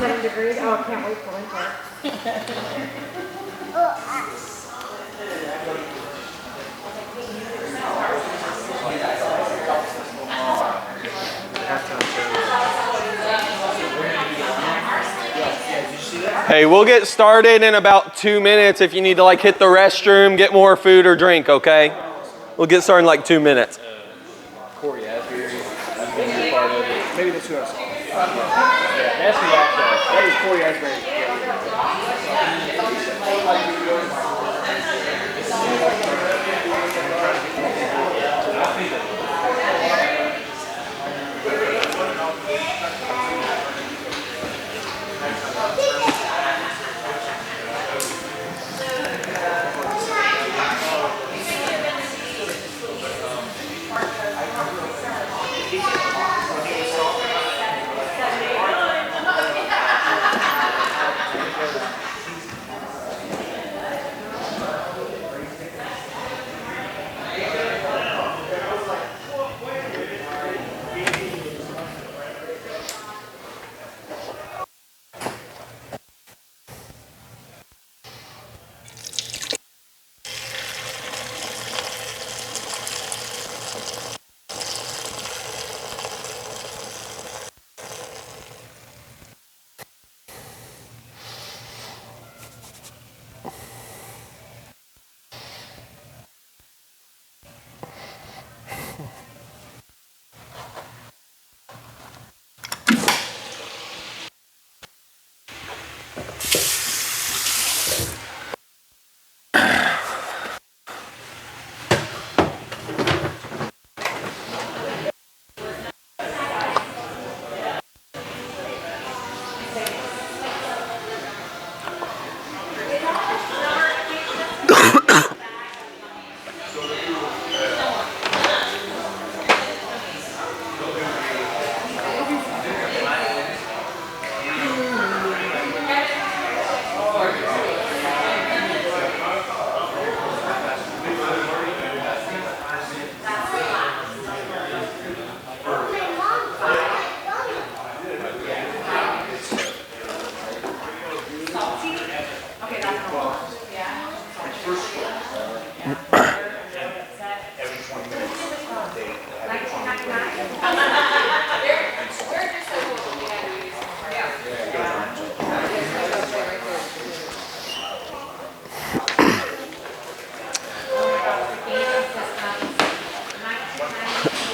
27 degrees. Oh, I can't wait for winter. Hey, we'll get started in about 2 minutes. If you need to like hit the restroom, get more food or drink, okay? We'll get started in like 2 minutes. Corey Asbury, I've been a part of it. Maybe that's who I saw. Yeah, that's who I saw. That was Corey Asbury.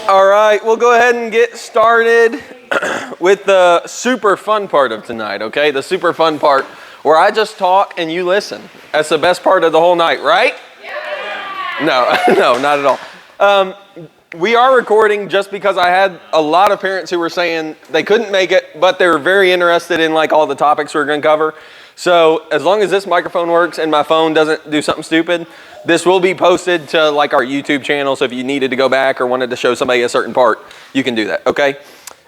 All right, we'll go ahead and get started with the super fun part of tonight, okay? The super fun part where I just talk and you listen. That's the best part of the whole night, right? Yeah. No, not at all. We are recording just because I had a lot of parents who were saying they couldn't make it, but they were very interested in like all the topics we're going to cover. So as long as this microphone works and my phone doesn't do something stupid, this will be posted to like our YouTube channel. So if you needed to go back or wanted to show somebody a certain part, you can do that, okay?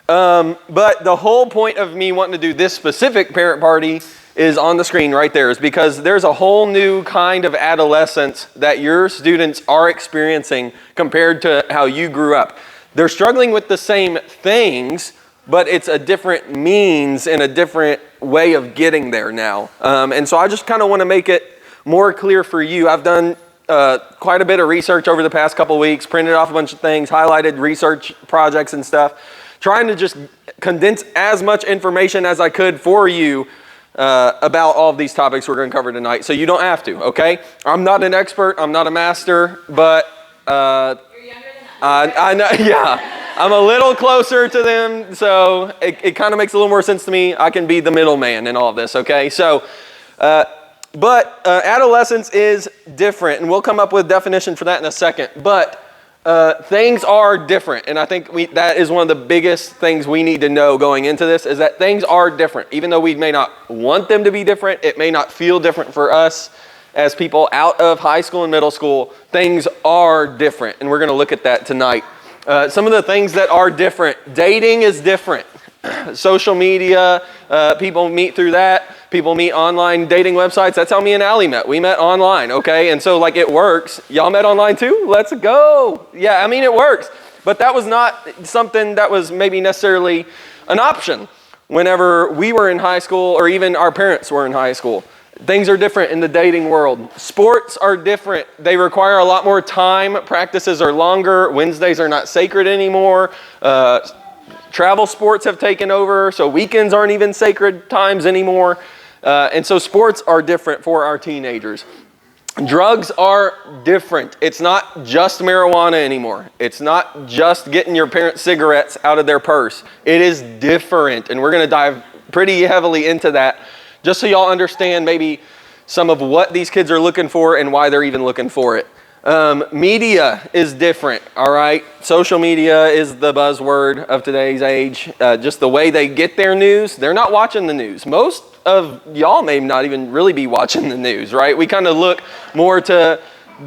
But the whole point of me wanting to do this specific parent party is on the screen right there, is because there's a whole new kind of adolescence that your students are experiencing compared to how you grew up. They're struggling with the same things, but it's a different means and a different way of getting there now. And so I just kind of want to make it more clear for you. I've done quite a bit of research over the past couple weeks, printed off a bunch of things, highlighted research projects and stuff, trying to just condense as much information as I could for you about all of these topics we're going to cover tonight, so you don't have to, okay? I'm not an expert, I'm not a master, but You're younger than us. I know, yeah. I'm a little closer to them, so it kind of makes a little more sense to me. I can be the middleman in all of this, okay? So, but adolescence is different, and we'll come up with a definition for that in a second. But things are different, and I think that is one of the biggest things we need to know going into this, is that things are different. Even though we may not want them to be different, it may not feel different for us as people out of high school and middle school. Things are different, and we're going to look at that tonight. Some of the things that are different: dating is different. Social media, people meet through that. People meet online dating websites. That's how me and Allie met. We met online, okay? And so like it works. Y'all met online too? Let's go. Yeah, I mean it works. But that was not something that was maybe necessarily an option whenever we were in high school or even our parents were in high school. Things are different in the dating world. Sports are different. They require a lot more time. Practices are longer. Wednesdays are not sacred anymore. Travel sports have taken over, so weekends aren't even sacred times anymore. And so sports are different for our teenagers. Drugs are different. It's not just marijuana anymore. It's not just getting your parents' cigarettes out of their purse. It is different, and we're going to dive pretty heavily into that just so y'all understand maybe some of what these kids are looking for and why they're even looking for it. Media is different, all right? Social media is the buzzword of today's age. Just the way they get their news, they're not watching the news. Most of y'all may not even really be watching the news, right? We kind of look more to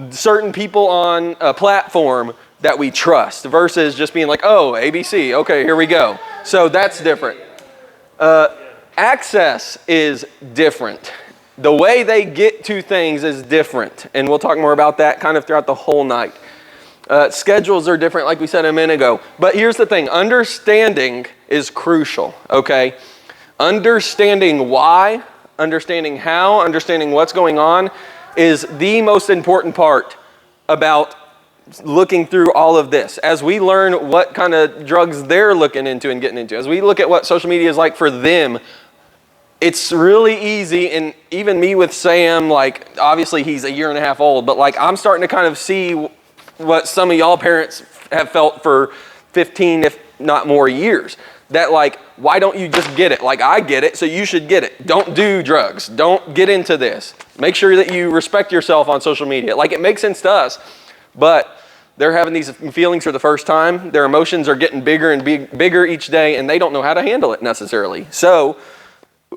certain people on a platform that we trust versus just being like, oh, ABC, okay, here we go. So that's different. Access is different. The way they get to things is different, and we'll talk more about that kind of throughout the whole night. Schedules are different, like we said a minute ago. But here's the thing, understanding is crucial, okay? Understanding why, understanding how, understanding what's going on is the most important part about looking through all of this. As we learn what kind of drugs they're looking into and getting into, as we look at what social media is like for them, it's really easy, and even me with Sam, like obviously he's a year and a half old, but like I'm starting to kind of see what some of y'all parents have felt for 15, if not more years. That like, why don't you just get it? Like I get it, so you should get it. Don't do drugs. Don't get into this. Make sure that you respect yourself on social media. Like it makes sense to us, but they're having these feelings for the first time. Their emotions are getting bigger and bigger each day, and they don't know how to handle it necessarily. So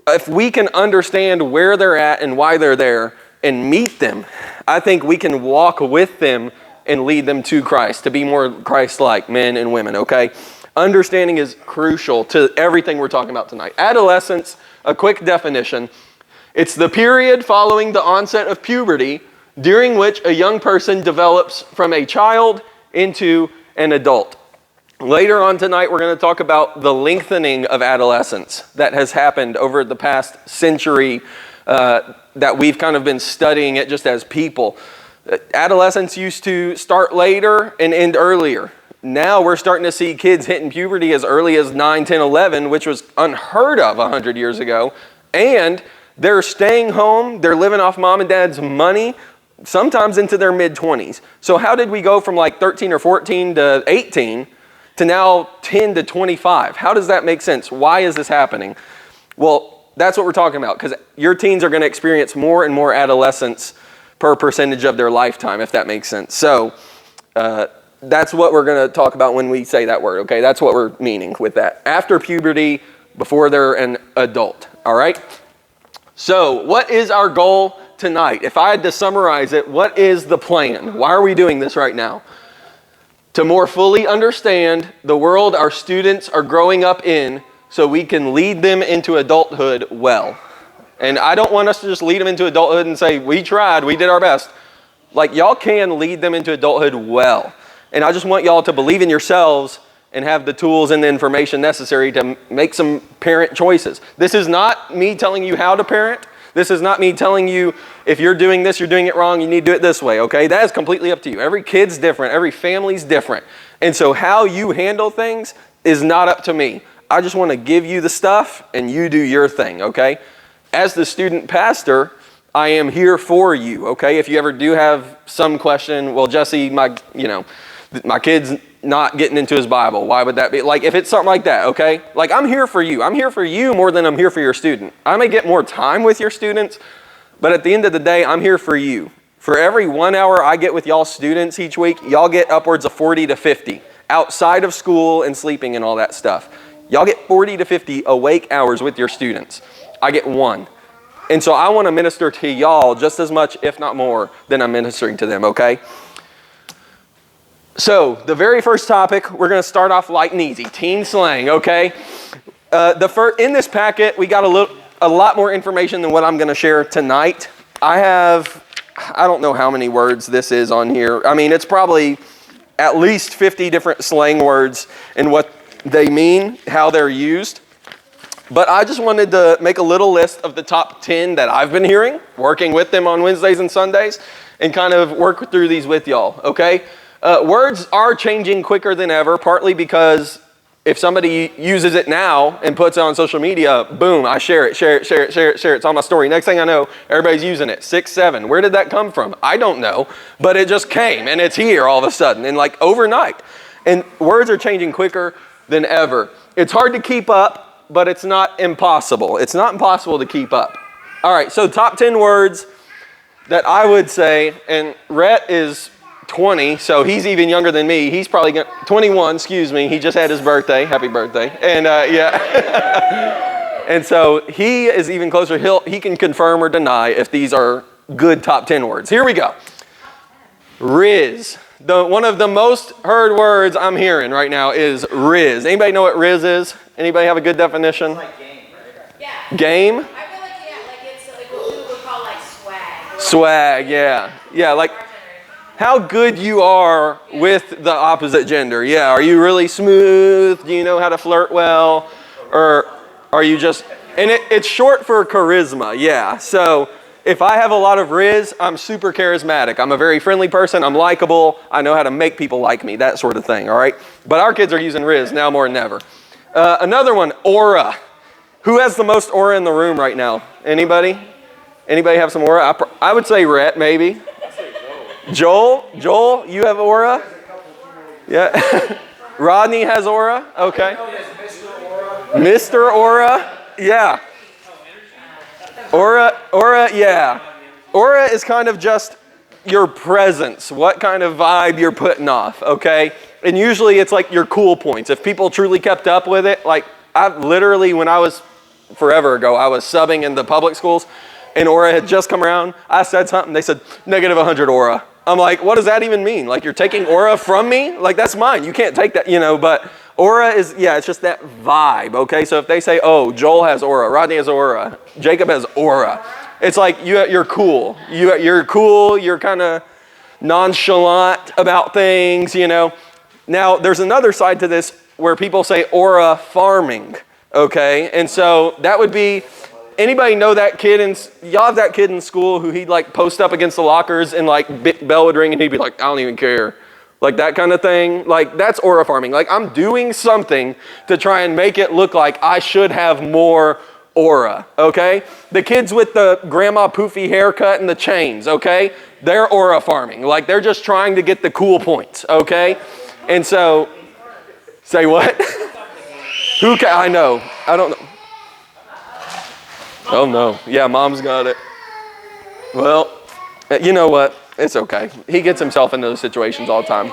if we can understand where they're at and why they're there and meet them, I think we can walk with them and lead them to Christ, to be more Christ-like men and women, okay? Understanding is crucial to everything we're talking about tonight. Adolescence, a quick definition, it's the period following the onset of puberty during which a young person develops from a child into an adult. Later on tonight, we're going to talk about the lengthening of adolescence that has happened over the past century that we've kind of been studying it just as people. Adolescence used to start later and end earlier. Now we're starting to see kids hitting puberty as early as 9, 10, 11, which was unheard of 100 years ago. And they're staying home, they're living off mom and dad's money, sometimes into their mid-20s. So how did we go from like 13 or 14 to 18 to now 10 to 25? How does that make sense? Why is this happening? Well, that's what we're talking about, because your teens are going to experience more and more adolescence per percentage of their lifetime, if that makes sense. So that's what we're going to talk about when we say that word, okay? That's what we're meaning with that. After puberty, before they're an adult, all right? So what is our goal tonight? If I had to summarize it, what is the plan? Why are we doing this right now? To more fully understand the world our students are growing up in so we can lead them into adulthood well. And I don't want us to just lead them into adulthood and say, we tried, we did our best. Like, y'all can lead them into adulthood well. And I just want y'all to believe in yourselves and have the tools and the information necessary to make some parent choices. This is not me telling you how to parent. This is not me telling you if you're doing this, you're doing it wrong, you need to do it this way, okay? That is completely up to you. Every kid's different. Every family's different. And so how you handle things is not up to me. I just want to give you the stuff and you do your thing, okay? As the student pastor, I am here for you, okay? If you ever do have some question, well, Jesse, my kid's not getting into his Bible. Why would that be? Like, if it's something like that, okay? Like, I'm here for you. I'm here for you more than I'm here for your student. I may get more time with your students, but at the end of the day, I'm here for you. For every 1 hour I get with y'all students each week, y'all get upwards of 40 to 50 outside of school and sleeping and all that stuff. Y'all get 40 to 50 awake hours with your students. I get 1. And so I want to minister to y'all just as much, if not more, than I'm ministering to them, okay? So the very first topic, we're going to start off light and easy, teen slang, okay? In this packet, we got a lot more information than what I'm going to share tonight. I don't know how many words this is on here. I mean, it's probably at least 50 different slang words and what they mean, how they're used. But I just wanted to make a little list of the top 10 that I've been hearing, working with them on Wednesdays and Sundays, and kind of work through these with y'all, okay? Words are changing quicker than ever, partly because if somebody uses it now and puts it on social media, boom, I share it. It's on my story. Next thing I know, everybody's using it. 6, 7. Where did that come from? I don't know, but it just came and it's here all of a sudden and like overnight. And words are changing quicker than ever. It's hard to keep up, but it's not impossible. It's not impossible to keep up. All right, so top 10 words that I would say, and Rhett is 20, so he's even younger than me. He's probably 21, excuse me. He just had his birthday. Happy birthday. And yeah. And so he is even closer. He can confirm or deny if these are good top 10 words. Here we go. Riz. One of the most heard words I'm hearing right now is Riz. Anybody know what Riz is? Anybody have a good definition? It's like game, right? Yeah. Game? I feel like, yeah, like it's like what we would call like swag. Swag, yeah. Yeah, like how good you are with the opposite gender. Yeah, are you really smooth? Do you know how to flirt well? Or are you just, and it's short for charisma, yeah. So if I have a lot of Riz, I'm super charismatic. I'm a very friendly person. I'm likable. I know how to make people like me, that sort of thing, all right? But our kids are using Riz now more than ever. Another one, aura. Who has the most aura in the room right now? Anybody? Anybody have some aura? I would say Rhett, maybe. Joel, you have aura? Yeah. Rodney has aura? Okay. Mr. Aura? Yeah. Aura, yeah. Aura is kind of just your presence, what kind of vibe you're putting off, okay? And usually it's like your cool points. If people truly kept up with it, like I've literally, when I was, forever ago, I was subbing in the public schools and aura had just come around. I said something, they said, -100 aura. I'm like, what does that even mean? Like you're taking aura from me? Like that's mine, you can't take that, but aura is, yeah, it's just that vibe, okay? So if they say, oh, Joel has aura, Rodney has aura, Jacob has aura, it's like you're cool. You're cool, you're kind of nonchalant about things, Now, there's another side to this where people say aura farming, okay? And so that would be, anybody know that kid, y'all have that kid in school who he'd like post up against the lockers and like bell would ring and he'd be like, I don't even care. Like that kind of thing. Like that's aura farming. Like I'm doing something to try and make it look like I should have more aura, okay? The kids with the grandma poofy haircut and the chains, okay? They're aura farming. Like they're just trying to get the cool points, okay? And so, say what? I know. I don't know. Oh no. Yeah, mom's got it. Well, you know what? It's okay. He gets himself into those situations all the time.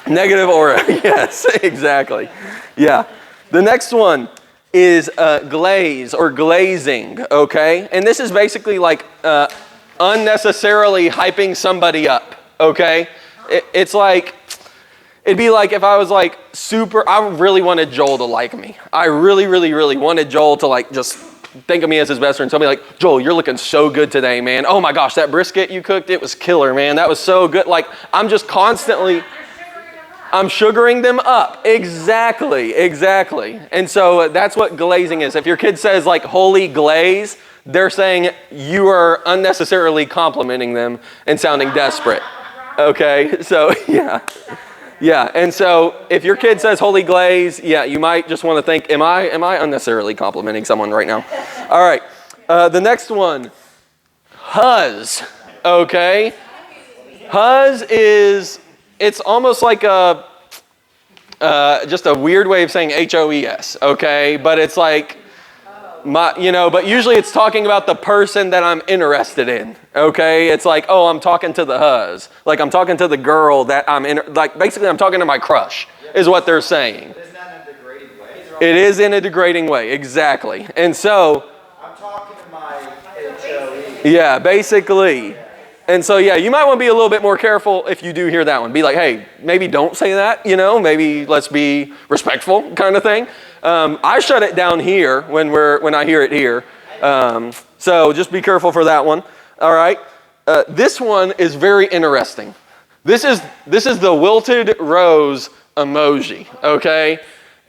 Negative aura. Yes, exactly. Yeah. The next one is glaze or glazing, okay? And this is basically like unnecessarily hyping somebody up, okay? It's like, it'd be like if I was like I really wanted Joel to like me. I really, really, really wanted Joel to like just think of me as his best friend. Tell me like, Joel, you're looking so good today, man. Oh my gosh, that brisket you cooked, it was killer, man. That was so good. Like I'm just constantly, I'm sugaring them up. Exactly. And so that's what glazing is. If your kid says like holy glaze, they're saying you are unnecessarily complimenting them and sounding desperate. Okay, so yeah. Yeah, and so if your kid says holy glaze, yeah, you might just want to think, am I unnecessarily complimenting someone right now? All right, the next one, huzz, okay? Huzz is, it's almost like just a weird way of saying HOES, okay? But it's like, but usually it's talking about the person that I'm interested in, okay? It's like, oh, I'm talking to the huzz. Like I'm talking to the girl that basically I'm talking to my crush is what they're saying. Isn't that in a degrading way? It is in a degrading way, exactly. And so, I'm talking to my HOE. yeah, basically. And so, yeah, you might want to be a little bit more careful if you do hear that one. Be like, hey, maybe don't say that, maybe let's be respectful kind of thing. I shut it down here when I hear it here. So just be careful for that one. All right. This one is very interesting. This is the wilted rose emoji, okay?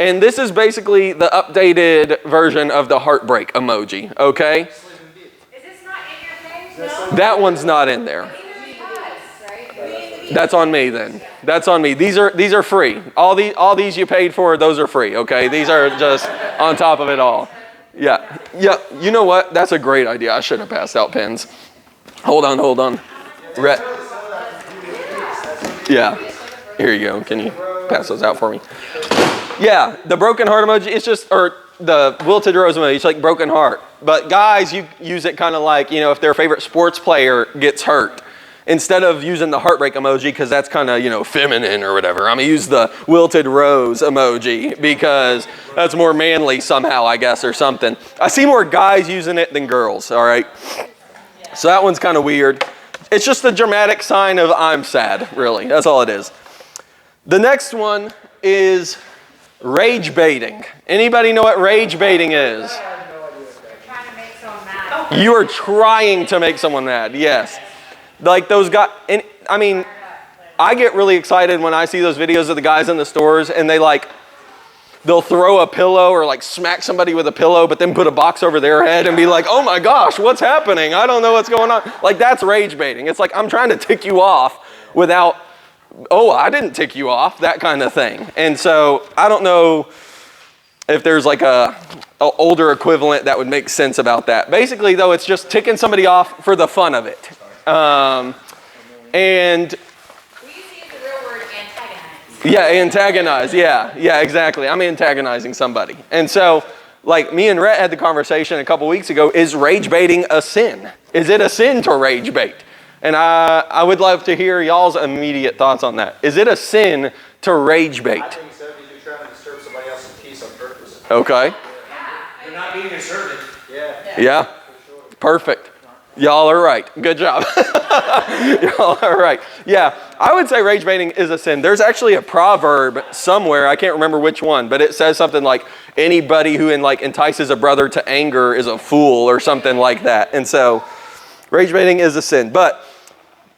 And this is basically the updated version of the heartbreak emoji, okay? Is this not in your thing? No. That one's not in there. Right? That's on me then. That's on me. These are free. All these you paid for, those are free, okay? These are just on top of it all. Yeah. You know what? That's a great idea. I should have passed out pens. Hold on. Yeah. Here you go. Can you pass those out for me? Yeah, the broken heart emoji, it's just, or the wilted rose emoji, it's like broken heart. But guys, you use it kind of like, if their favorite sports player gets hurt. Instead of using the heartbreak emoji, because that's kind of, feminine or whatever, I'm going to use the wilted rose emoji because that's more manly somehow, I guess, or something. I see more guys using it than girls, all right? So that one's kind of weird. It's just a dramatic sign of I'm sad, really. That's all it is. The next one is rage baiting. Anybody know what rage baiting is? Trying to make someone mad. You are trying to make someone mad, yes. Like those guys, I get really excited when I see those videos of the guys in the stores and they'll throw a pillow or smack somebody with a pillow, but then put a box over their head and be like, oh my gosh, what's happening? I don't know what's going on. That's rage baiting. It's like, I'm trying to tick you off without, oh, I didn't tick you off, that kind of thing. And so I don't know if there's a older equivalent that would make sense about that. Basically, though, it's just ticking somebody off for the fun of it. And We used to use the real word antagonize. yeah, antagonize. Yeah, exactly. I'm antagonizing somebody. And so, me and Rhett had the conversation a couple weeks ago, is rage baiting a sin? Is it a sin to rage bait? And I would love to hear y'all's immediate thoughts on that. Is it a sin to rage bait? I think so, because you're trying to disturb somebody else's peace on purpose. Okay. You're not being assertive. Yeah. Perfect. Y'all are right. Good job. Y'all are right. Yeah, I would say rage baiting is a sin. There's actually a proverb somewhere, I can't remember which one, but it says something like, anybody who entices a brother to anger is a fool or something like that. And so rage baiting is a sin. But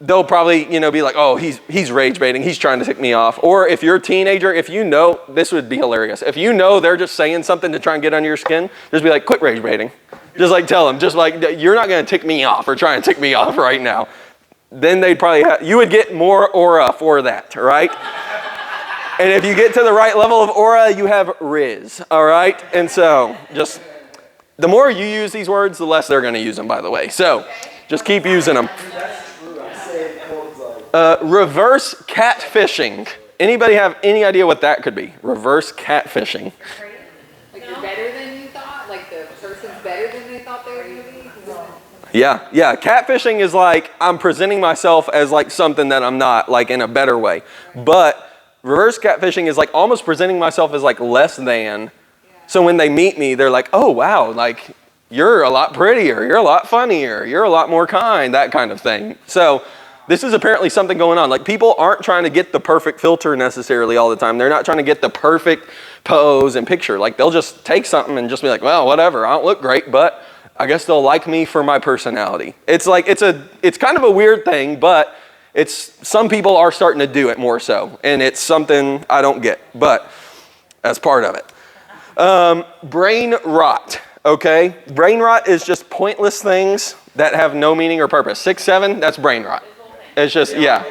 they'll probably, be like, oh, he's rage baiting. He's trying to tick me off. Or if you're a teenager, this would be hilarious. If they're just saying something to try and get under your skin, just be like, quit rage baiting. Just tell them, you're not going to tick me off or try and tick me off right now. Then they'd probably you would get more aura for that, right? And if you get to the right level of aura, you have Riz, all right? And so the more you use these words, the less they're going to use them, by the way. So just keep using them. Reverse catfishing. Anybody have any idea what that could be? Reverse catfishing. You're better than you thought? The person's better than they thought they were going to be? Yeah. Catfishing is I'm presenting myself as something that I'm not, in a better way. But reverse catfishing is almost presenting myself as less than. So when they meet me, they're like, oh wow, you're a lot prettier, you're a lot funnier, you're a lot more kind, that kind of thing. So this is apparently something going on. People aren't trying to get the perfect filter necessarily all the time. They're not trying to get the perfect pose and picture. They'll just take something and just be like, well, whatever, I don't look great, but I guess they'll like me for my personality. It's it's kind of a weird thing, but some people are starting to do it more so. And it's something I don't get, but that's part of it. Brain rot, okay? Brain rot is just pointless things that have no meaning or purpose. 6, 7, that's brain rot. It's just, yeah,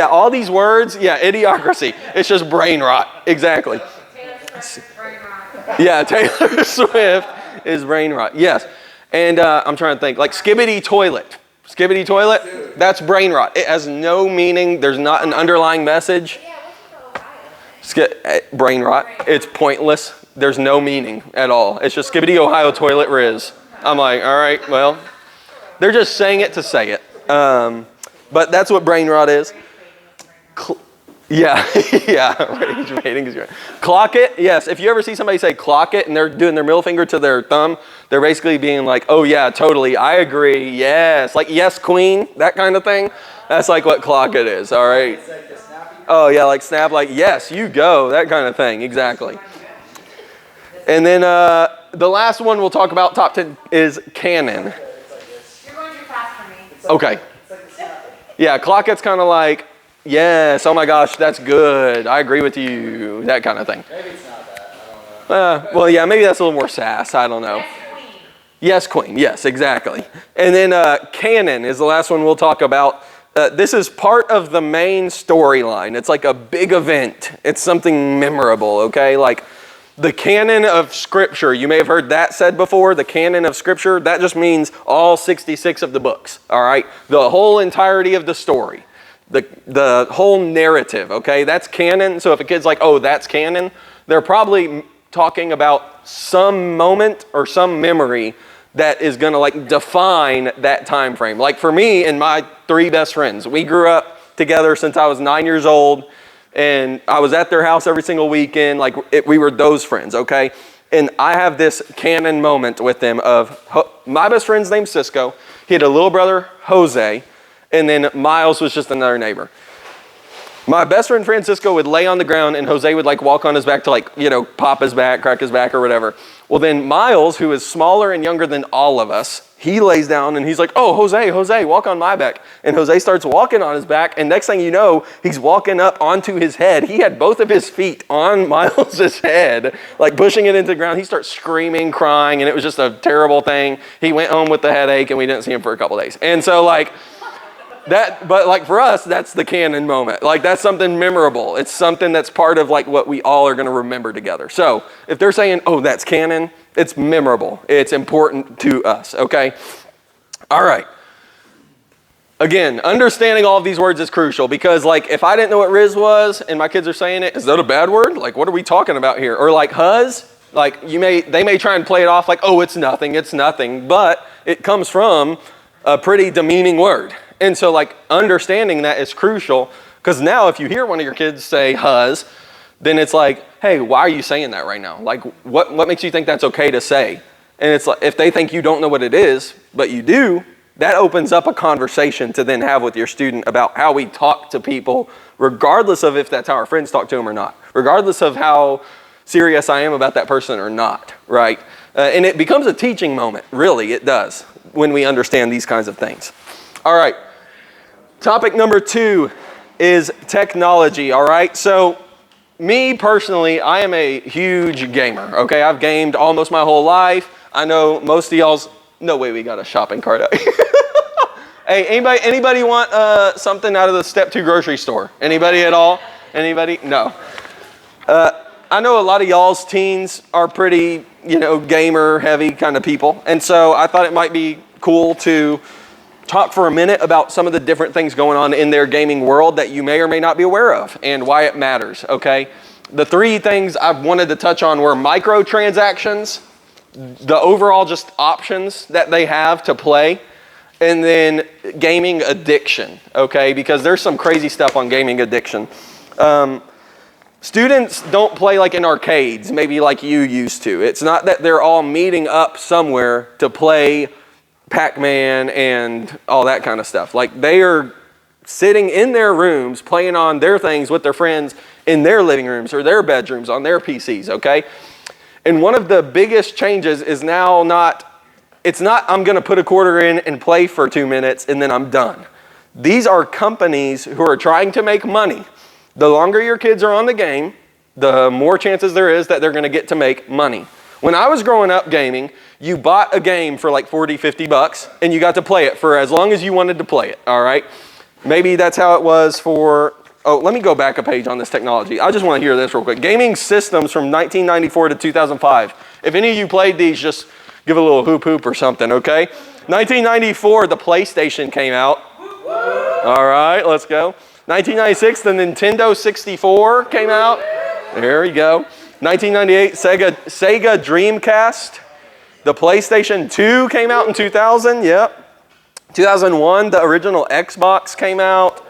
all these words, idiocracy. It's just brain rot, exactly. Yeah, Taylor Swift is brain rot, yes. And I'm trying to think, skibbity toilet. Skibbity toilet, that's brain rot. It has no meaning. There's not an underlying message. Brain rot, it's pointless. There's no meaning at all. It's just skibbity Ohio toilet Riz. I'm like, all right, well, they're just saying it to say it. But that's what brain rot is. Yeah, rage baiting is right. Clock it, yes. If you ever see somebody say clock it and they're doing their middle finger to their thumb, they're basically being like, oh yeah, totally, I agree, yes. Yes, queen, that kind of thing. That's what clock it is, all right? Oh yeah, snap, yes, you go, that kind of thing, exactly. And then the last one we'll talk about, top 10, is canon. You're going too fast for me. Okay. Yeah, clock it's kind of yes, oh my gosh, that's good, I agree with you, that kind of thing. Maybe it's not that. Well, yeah, maybe that's a little more sass. I don't know. Yes, queen. Yes, queen. Yes, exactly. And then canon is the last one we'll talk about. This is part of the main storyline. It's like a big event. It's something memorable, okay? Like the canon of Scripture. You may have heard that said before, the canon of Scripture. That just means all 66 of the books, all right? The whole entirety of the story. The whole narrative, okay? That's canon. So if a kid's like, oh, that's canon, they're probably talking about some moment or some memory that is going to like define that time frame. Like for me and my 3 best friends, we grew up together since I was 9 years old, and I was at their house every single weekend. Like we were those friends, okay? And I have this canon moment with them of my best friend's named Cisco. He had a little brother, Jose, and then Miles was just another neighbor. My best friend Francisco would lay on the ground and Jose would like walk on his back to like, pop his back, crack his back or whatever. Well, then Miles, who is smaller and younger than all of us, he lays down and he's like, oh, Jose, walk on my back. And Jose starts walking on his back, and next thing you know, he's walking up onto his head. He had both of his feet on Miles's head, like pushing it into the ground. He starts screaming, crying, and it was just a terrible thing. He went home with the headache and we didn't see him for a couple days. And so like, but like for us, that's the canon moment. Like that's something memorable. It's something that's part of like what we all are going to remember together. So if they're saying, oh, that's canon, it's memorable. It's important to us, okay? All right. Again, understanding all of these words is crucial because like if I didn't know what Riz was and my kids are saying it, is that a bad word? Like what are we talking about here? Or like huz, like they may try and play it off like, oh, it's nothing, but it comes from a pretty demeaning word. And so like understanding that is crucial because now if you hear one of your kids say huz, then it's like, hey, why are you saying that right now? Like what makes you think that's okay to say? And it's like, if they think you don't know what it is, but you do, that opens up a conversation to then have with your student about how we talk to people, regardless of if that's how our friends talk to them or not, regardless of how serious I am about that person or not, right? And it becomes a teaching moment, really, it does, when we understand these kinds of things. All right. Topic number 2 is technology, all right? So me personally, I am a huge gamer, okay? I've gamed almost my whole life. I know most of y'all's, no way we got a shopping cart out here. Hey, anybody want something out of the Step 2 grocery store? Anybody at all? Anybody? No. I know a lot of y'all's teens are pretty, gamer heavy kind of people. And so I thought it might be cool to talk for a minute about some of the different things going on in their gaming world that you may or may not be aware of and why it matters, okay? The 3 things I wanted to touch on were microtransactions, the overall just options that they have to play, and then gaming addiction, okay? Because there's some crazy stuff on gaming addiction. Students don't play like in arcades, maybe like you used to. It's not that they're all meeting up somewhere to play Pac-Man and all that kind of stuff. Like they are sitting in their rooms playing on their things with their friends in their living rooms or their bedrooms on their PCs, okay? And one of the biggest changes is now it's not I'm going to put a quarter in and play for 2 minutes and then I'm done. These are companies who are trying to make money. The longer your kids are on the game, the more chances there is that they're going to get to make money. When I was growing up gaming, you bought a game for like 40, 50 bucks and you got to play it for as long as you wanted to play it, all right? Maybe that's how it was for, let me go back a page on this technology. I just want to hear this real quick. Gaming systems from 1994 to 2005. If any of you played these, just give a little hoop hoop or something, okay? 1994, the PlayStation came out. All right, let's go. 1996, the Nintendo 64 came out. There we go. 1998, Sega Dreamcast. The PlayStation 2 came out in 2000, yep. 2001, the original Xbox came out.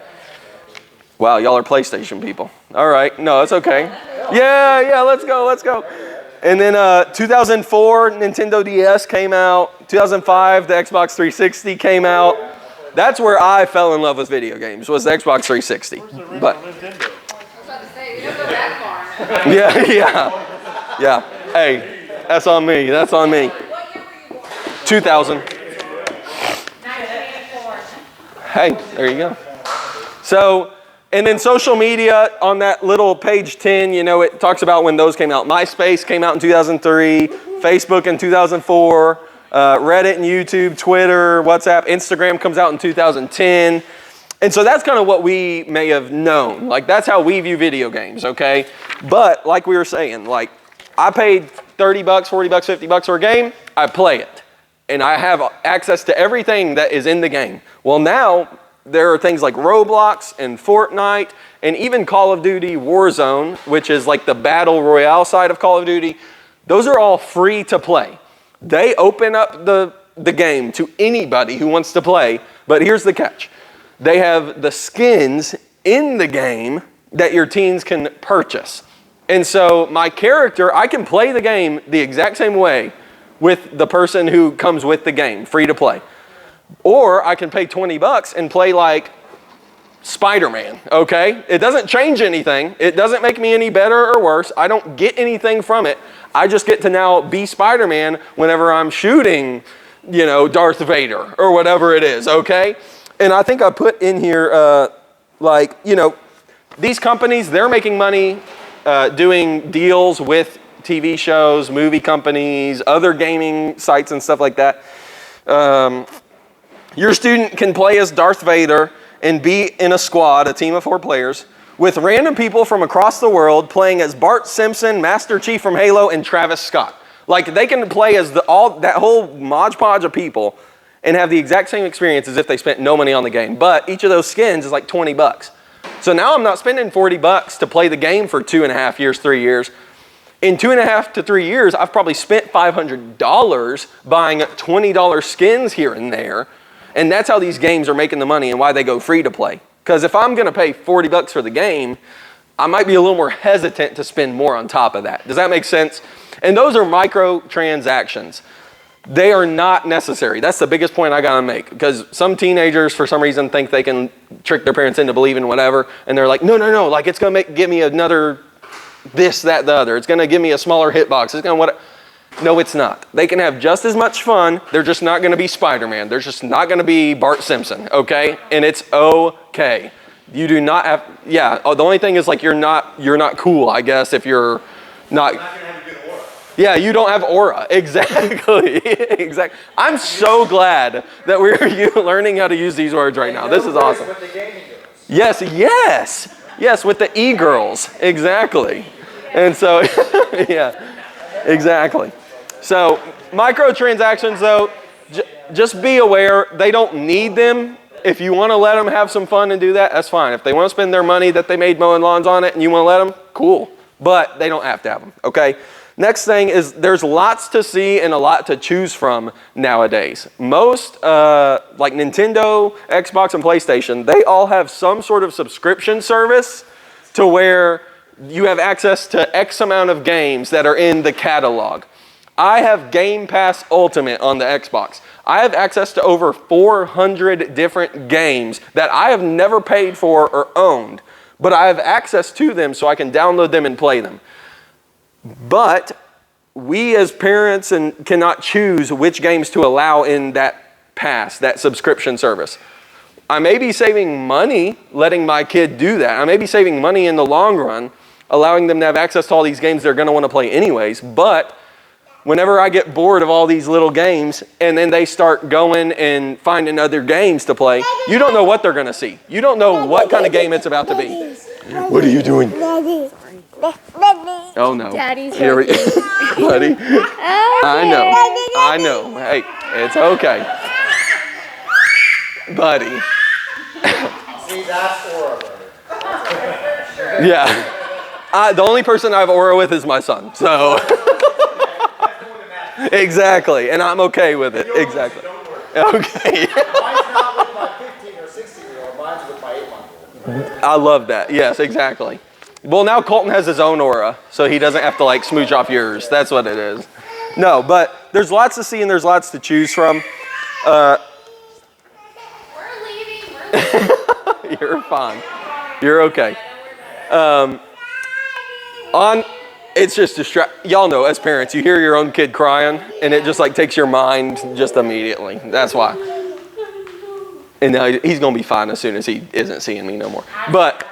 Wow, y'all are PlayStation people. All right, no, it's okay. Yeah, let's go. And then 2004, Nintendo DS came out. 2005, the Xbox 360 came out. That's where I fell in love with video games, was the Xbox 360. But I was about to say, we don't go that far. Yeah. Hey, that's on me. What year were you born? 2000. 1984. Hey, there you go. So And then social media on that little page 10, you know, it talks about when those came out. MySpace came out in 2003, Facebook in 2004, Reddit and YouTube, Twitter, WhatsApp, Instagram comes out in 2010. And so that's kind of what we may have known. Like, that's how we view video games, okay? But like we were saying, like, I paid $30, $40, $50 for a game, I play it. And I have access to everything that is in the game. Well, now there are things like Roblox and Fortnite and even Call of Duty Warzone, which is like the battle royale side of Call of Duty. Those are all free to play. They open up the game to anybody who wants to play, but here's the catch. They have the skins in the game that your teens can purchase. And so my character, I can play the game the exact same way with the person who comes with the game, free to play. Or I can pay $20 and play like Spider-Man, okay? It doesn't change anything. It doesn't make me any better or worse. I don't get anything from it. I just get to now be Spider-Man whenever I'm shooting, you know, Darth Vader or whatever it is, okay? And I think I put in here, like, you know, these companies, they're making money doing deals with TV shows, movie companies, other gaming sites and stuff like that. Your student can play as Darth Vader and be in a squad, a team of 4 players, with random people from across the world playing as Bart Simpson, Master Chief from Halo, and Travis Scott. Like, they can play as that whole Mod Podge of people and have the exact same experience as if they spent no money on the game. But each of those skins is like $20. So now I'm not spending $40 to play the game for 2.5 years, 3 years. In 2.5 to 3 years, I've probably spent $500 buying $20 skins here and there. And that's how these games are making the money and why they go free to play. Because if I'm gonna pay $40 for the game, I might be a little more hesitant to spend more on top of that. Does that make sense? And those are microtransactions. They are not necessary. That's the biggest point I gotta make. Because some teenagers, for some reason, think they can trick their parents into believing whatever. And they're like, no, like it's gonna give me another this, that, the other. It's gonna give me a smaller hitbox. It's gonna what? No, it's not. They can have just as much fun. They're just not gonna be Spider-Man. They're just not gonna be Bart Simpson, okay? And it's okay. You do not have, yeah, the only thing is like you're not cool, I guess, if you're not. You're not gonna have a good aura. Yeah, you don't have aura. Exactly. Exactly. I'm so glad that we're learning how to use these words right now. This is awesome. With the gaming girls. Yes, with the e-girls. Exactly. And so, yeah, exactly. So microtransactions, though, just be aware, they don't need them. If you want to let them have some fun and do that, that's fine. If they want to spend their money that they made mowing lawns on it and you want to let them, cool. But they don't have to have them, okay? Next thing is there's lots to see and a lot to choose from nowadays. Most, like Nintendo, Xbox, and PlayStation, they all have some sort of subscription service to where you have access to X amount of games that are in the catalog. I have Game Pass Ultimate on the Xbox. I have access to over 400 different games that I have never paid for or owned, but I have access to them so I can download them and play them. But we as parents cannot choose which games to allow in that pass, that subscription service. I may be saving money letting my kid do that. I may be saving money in the long run, allowing them to have access to all these games they're going to want to play anyways, but whenever I get bored of all these little games and then they start going and finding other games to play, you don't know what they're going to see. You don't know what kind of game it's about to be. What are you doing? Oh no. Daddy's Here we buddy. I know. Hey, it's okay. Buddy. See, that's aura, brother. Yeah. The only person I have aura with is my son. So exactly, and I'm okay with it. Exactly. Okay. Mine's not with my 15 or 16-year-old. Mine's with my 8-month-old. I love that. Yes, exactly. Well, now Colton has his own aura, so he doesn't have to like smooch off yours. That's what it is. No, but there's lots to see and there's lots to choose from. We're leaving. You're fine. You're okay. It's just y'all know as parents, you hear your own kid crying and it just like takes your mind just immediately. That's why. And now he's gonna be fine as soon as he isn't seeing me no more. But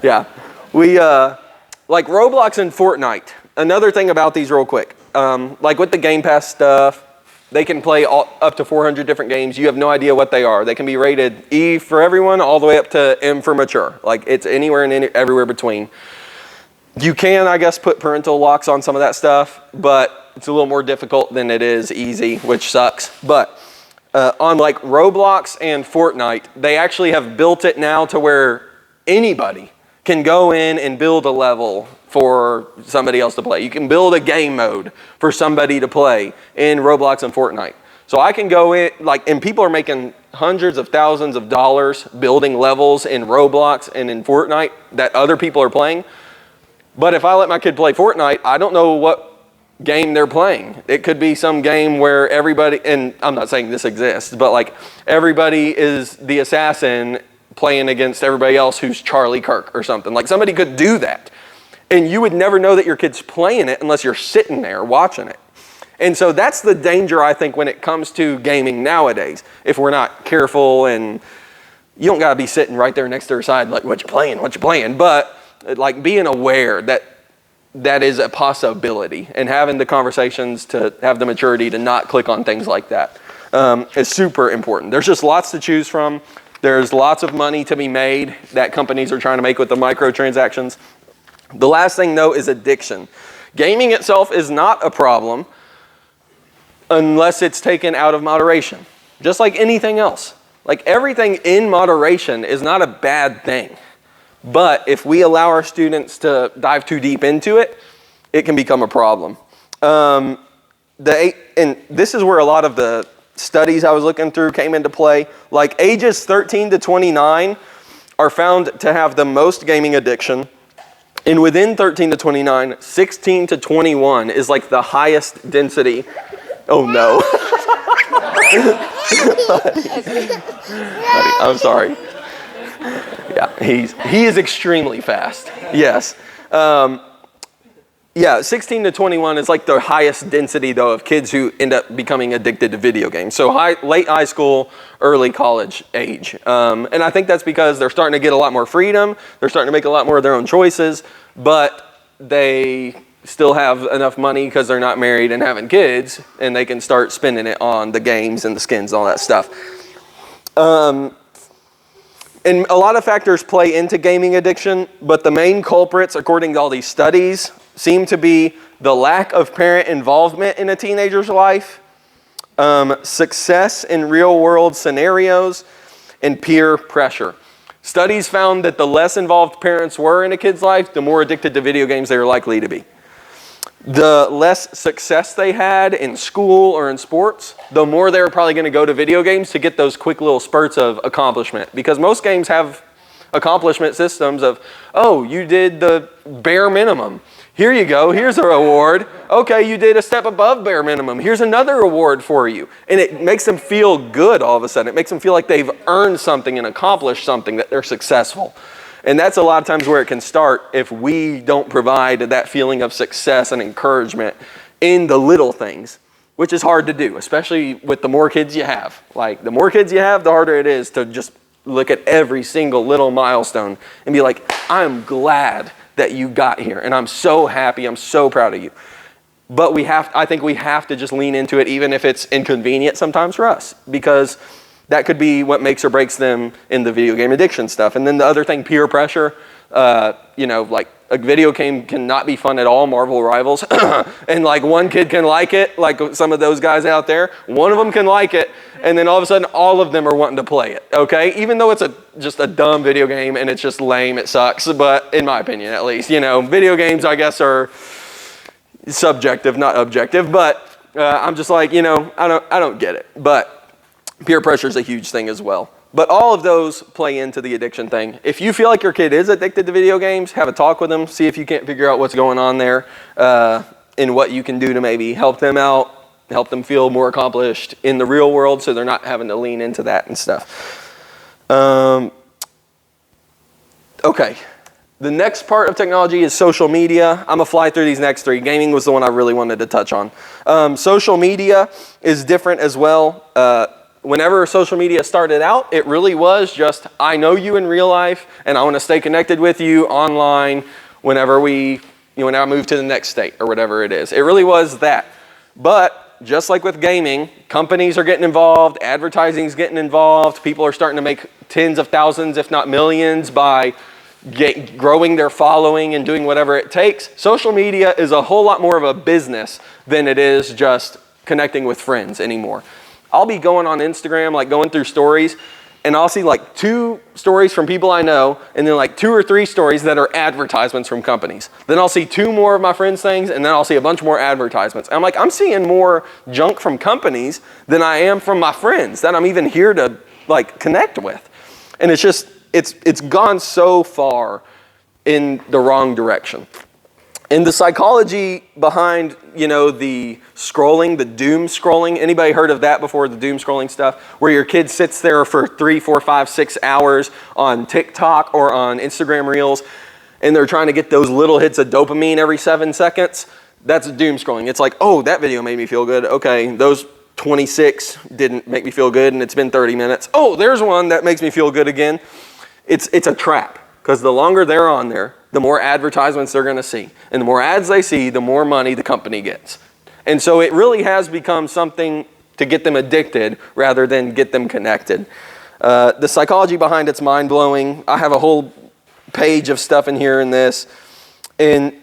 Yeah. We, like Roblox and Fortnite. Another thing about these real quick. Like with the Game Pass stuff, they can play up to 400 different games. You have no idea what they are. They can be rated E for everyone all the way up to M for mature. Like it's anywhere and everywhere between. You can, I guess, put parental locks on some of that stuff, but it's a little more difficult than it is easy, which sucks. But on like Roblox and Fortnite, they actually have built it now to where anybody can go in and build a level for somebody else to play. You can build a game mode for somebody to play in Roblox and Fortnite. So I can go in, like, and people are making hundreds of thousands of dollars building levels in Roblox and in Fortnite that other people are playing. But if I let my kid play Fortnite, I don't know what game they're playing. It could be some game where everybody, and I'm not saying this exists, but like everybody is the assassin playing against everybody else who's Charlie Kirk or something. Like somebody could do that. And you would never know that your kid's playing it unless you're sitting there watching it. And so that's the danger, I think, when it comes to gaming nowadays. If we're not careful, and you don't gotta be sitting right there next to her side like, what you playing? But like being aware that that is a possibility and having the conversations to have the maturity to not click on things like that is super important. There's just lots to choose from. There's lots of money to be made that companies are trying to make with the microtransactions. The last thing, though, is addiction. Gaming itself is not a problem unless it's taken out of moderation, just like anything else. Like everything in moderation is not a bad thing. But if we allow our students to dive too deep into it, it can become a problem. And this is where a lot of the studies I was looking through came into play. Like ages 13 to 29 are found to have the most gaming addiction. And within 13 to 29, 16 to 21 is like the highest density. Oh no. Buddy, I'm sorry. Yeah, he is extremely fast. Yes. 16 to 21 is like the highest density, though, of kids who end up becoming addicted to video games. So late high school, early college age. And I think that's because they're starting to get a lot more freedom. They're starting to make a lot more of their own choices, but they still have enough money because they're not married and having kids, and they can start spending it on the games and the skins and all that stuff. And a lot of factors play into gaming addiction, but the main culprits, according to all these studies, seem to be the lack of parent involvement in a teenager's life, success in real-world scenarios, and peer pressure. Studies found that the less involved parents were in a kid's life, the more addicted to video games they were likely to be. The less success they had in school or in sports, the more they were probably going to go to video games to get those quick little spurts of accomplishment. Because most games have accomplishment systems of, oh, you did the bare minimum. Here you go. Here's a reward. Okay, you did a step above bare minimum. Here's another reward for you. And it makes them feel good all of a sudden. It makes them feel like they've earned something and accomplished something, that they're successful. And that's a lot of times where it can start if we don't provide that feeling of success and encouragement in the little things, which is hard to do, especially with the more kids you have. Like the more kids you have, the harder it is to just look at every single little milestone and be like, I'm glad that you got here and I'm so happy, I'm so proud of you. But I think we have to just lean into it, even if it's inconvenient sometimes for us, because that could be what makes or breaks them in the video game addiction stuff. And then the other thing, peer pressure. Like a video game cannot be fun at all, Marvel Rivals. And like one kid can like it, like some of those guys out there. One of them can like it, and then all of a sudden all of them are wanting to play it, okay? Even though it's just a dumb video game and it's just lame, it sucks. But in my opinion, at least, video games, I guess, are subjective, not objective. But I'm just like, I don't get it. But peer pressure is a huge thing as well. But all of those play into the addiction thing. If you feel like your kid is addicted to video games, have a talk with them, see if you can't figure out what's going on there, and what you can do to maybe help them out, help them feel more accomplished in the real world so they're not having to lean into that and stuff. Okay. The next part of technology is social media. I'm gonna fly through these next three. Gaming was the one I really wanted to touch on. Social media is different as well. whenever social media started out, it really was just, I know you in real life and I want to stay connected with you online whenever when I move to the next state or whatever it is. It really was that. But just like with gaming, companies are getting involved, advertising's getting involved, people are starting to make tens of thousands, if not millions, by growing their following and doing whatever it takes. Social media is a whole lot more of a business than it is just connecting with friends anymore. I'll be going on Instagram, like going through stories, and I'll see like 2 stories from people I know, and then like 2 or 3 stories that are advertisements from companies. Then I'll see 2 more of my friends' things, and then I'll see a bunch more advertisements. And I'm like, I'm seeing more junk from companies than I am from my friends that I'm even here to like connect with. And it's just, it's gone so far in the wrong direction. And the psychology behind, the scrolling, the doom scrolling, anybody heard of that before, the doom scrolling stuff, where your kid sits there for 3, 4, 5, 6 hours on TikTok or on Instagram Reels, and they're trying to get those little hits of dopamine every 7 seconds? That's doom scrolling. It's like, oh, that video made me feel good. Okay, those 26 didn't make me feel good, and it's been 30 minutes. Oh, there's one that makes me feel good again. It's a trap, because the longer they're on there, the more advertisements they're going to see. And the more ads they see, the more money the company gets. And so it really has become something to get them addicted rather than get them connected. The psychology behind it's mind-blowing. I have a whole page of stuff in here in this. And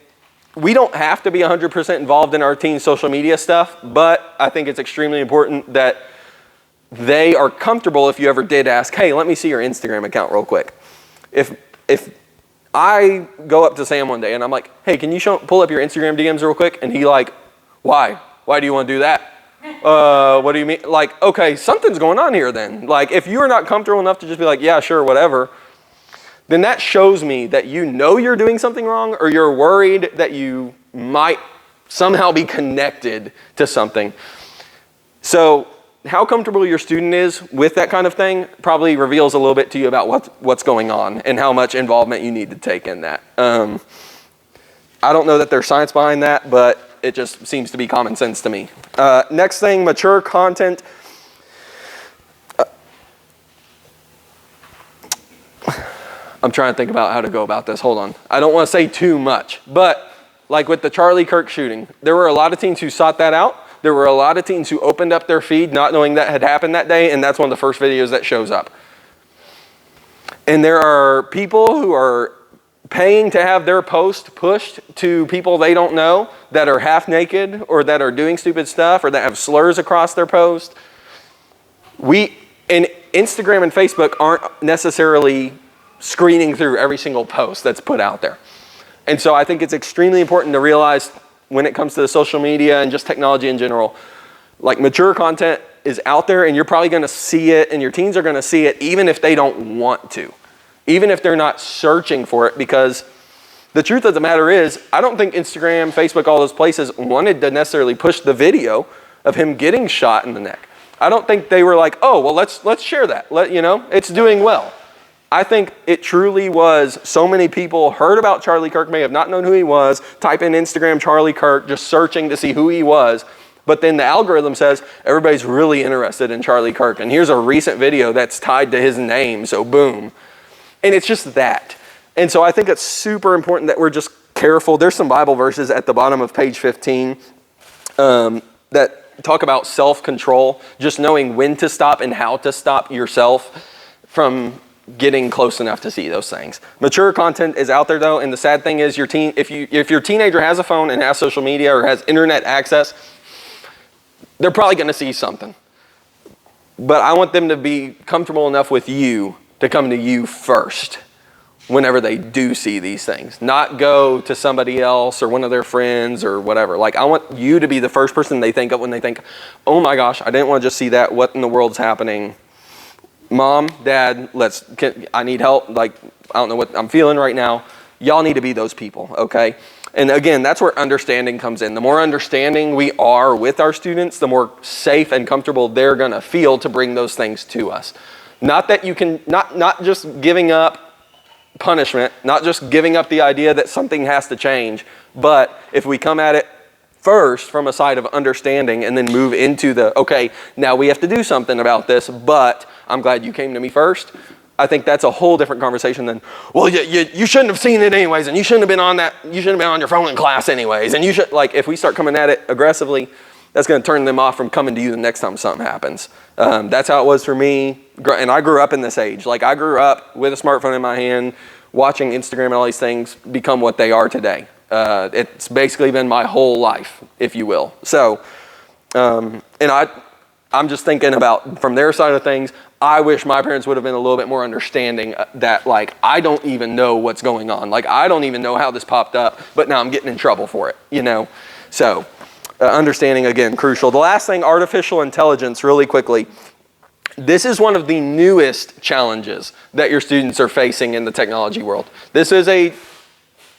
we don't have to be 100% involved in our teens' social media stuff, but I think it's extremely important that they are comfortable if you ever did ask, hey, let me see your Instagram account real quick. If I go up to Sam one day and I'm like, hey, can you pull up your Instagram DMs real quick? And he like, why? Why do you want to do that? What do you mean? Like, okay, something's going on here then. Like, if you are not comfortable enough to just be like, yeah, sure, whatever, then that shows me that you know you're doing something wrong, or you're worried that you might somehow be connected to something. So how comfortable your student is with that kind of thing probably reveals a little bit to you about what's going on and how much involvement you need to take in that. I don't know that there's science behind that, but it just seems to be common sense to me. Next thing, mature content. I'm trying to think about how to go about this. Hold on. I don't want to say too much, but like with the Charlie Kirk shooting, there were a lot of teens who sought that out. There were a lot of teens who opened up their feed not knowing that had happened that day, and that's one of the first videos that shows up. And there are people who are paying to have their post pushed to people they don't know that are half naked or that are doing stupid stuff or that have slurs across their post. And Instagram and Facebook aren't necessarily screening through every single post that's put out there. And so I think it's extremely important to realize when it comes to the social media and just technology in general, like mature content is out there and you're probably going to see it and your teens are going to see it even if they don't want to, even if they're not searching for it, because the truth of the matter is I don't think Instagram, Facebook, all those places wanted to necessarily push the video of him getting shot in the neck. I don't think they were like, oh, well, let's share that. It's doing well. I think it truly was so many people heard about Charlie Kirk, may have not known who he was, type in Instagram Charlie Kirk, just searching to see who he was. But then the algorithm says everybody's really interested in Charlie Kirk. And here's a recent video that's tied to his name, so boom. And it's just that. And so I think it's super important that we're just careful. There's some Bible verses at the bottom of page 15 that talk about self-control, just knowing when to stop and how to stop yourself from getting close enough to see those things. Mature content is out there though, and the sad thing is if your teenager has a phone and has social media or has internet access, they're probably going to see something. But I want them to be comfortable enough with you to come to you first whenever they do see these things. Not go to somebody else or one of their friends or whatever. Like, I want you to be the first person they think of when they think, oh my gosh, I didn't want to just see that. What in the world's happening? Mom, Dad, I need help. Like, I don't know what I'm feeling right now. Y'all need to be those people, okay? And again, that's where understanding comes in. The more understanding we are with our students, the more safe and comfortable they're going to feel to bring those things to us. Not that you can, not just giving up punishment, not just giving up the idea that something has to change, but if we come at it first from a side of understanding and then move into the, okay, now we have to do something about this, but I'm glad you came to me first. I think that's a whole different conversation than, well, you shouldn't have seen it anyways, and you shouldn't have been on that, you shouldn't have been on your phone in class anyways, and you should, like, if we start coming at it aggressively, that's going to turn them off from coming to you the next time something happens. That's how it was for me, and I grew up in this age. Like, I grew up with a smartphone in my hand, watching Instagram and all these things become what they are today. It's basically been my whole life, if you will. So, and I'm just thinking about, from their side of things, I wish my parents would have been a little bit more understanding that, like, I don't even know what's going on. Like, I don't even know how this popped up, but now I'm getting in trouble for it, you know? So, understanding, again, crucial. The last thing, artificial intelligence, really quickly. This is one of the newest challenges that your students are facing in the technology world. This is a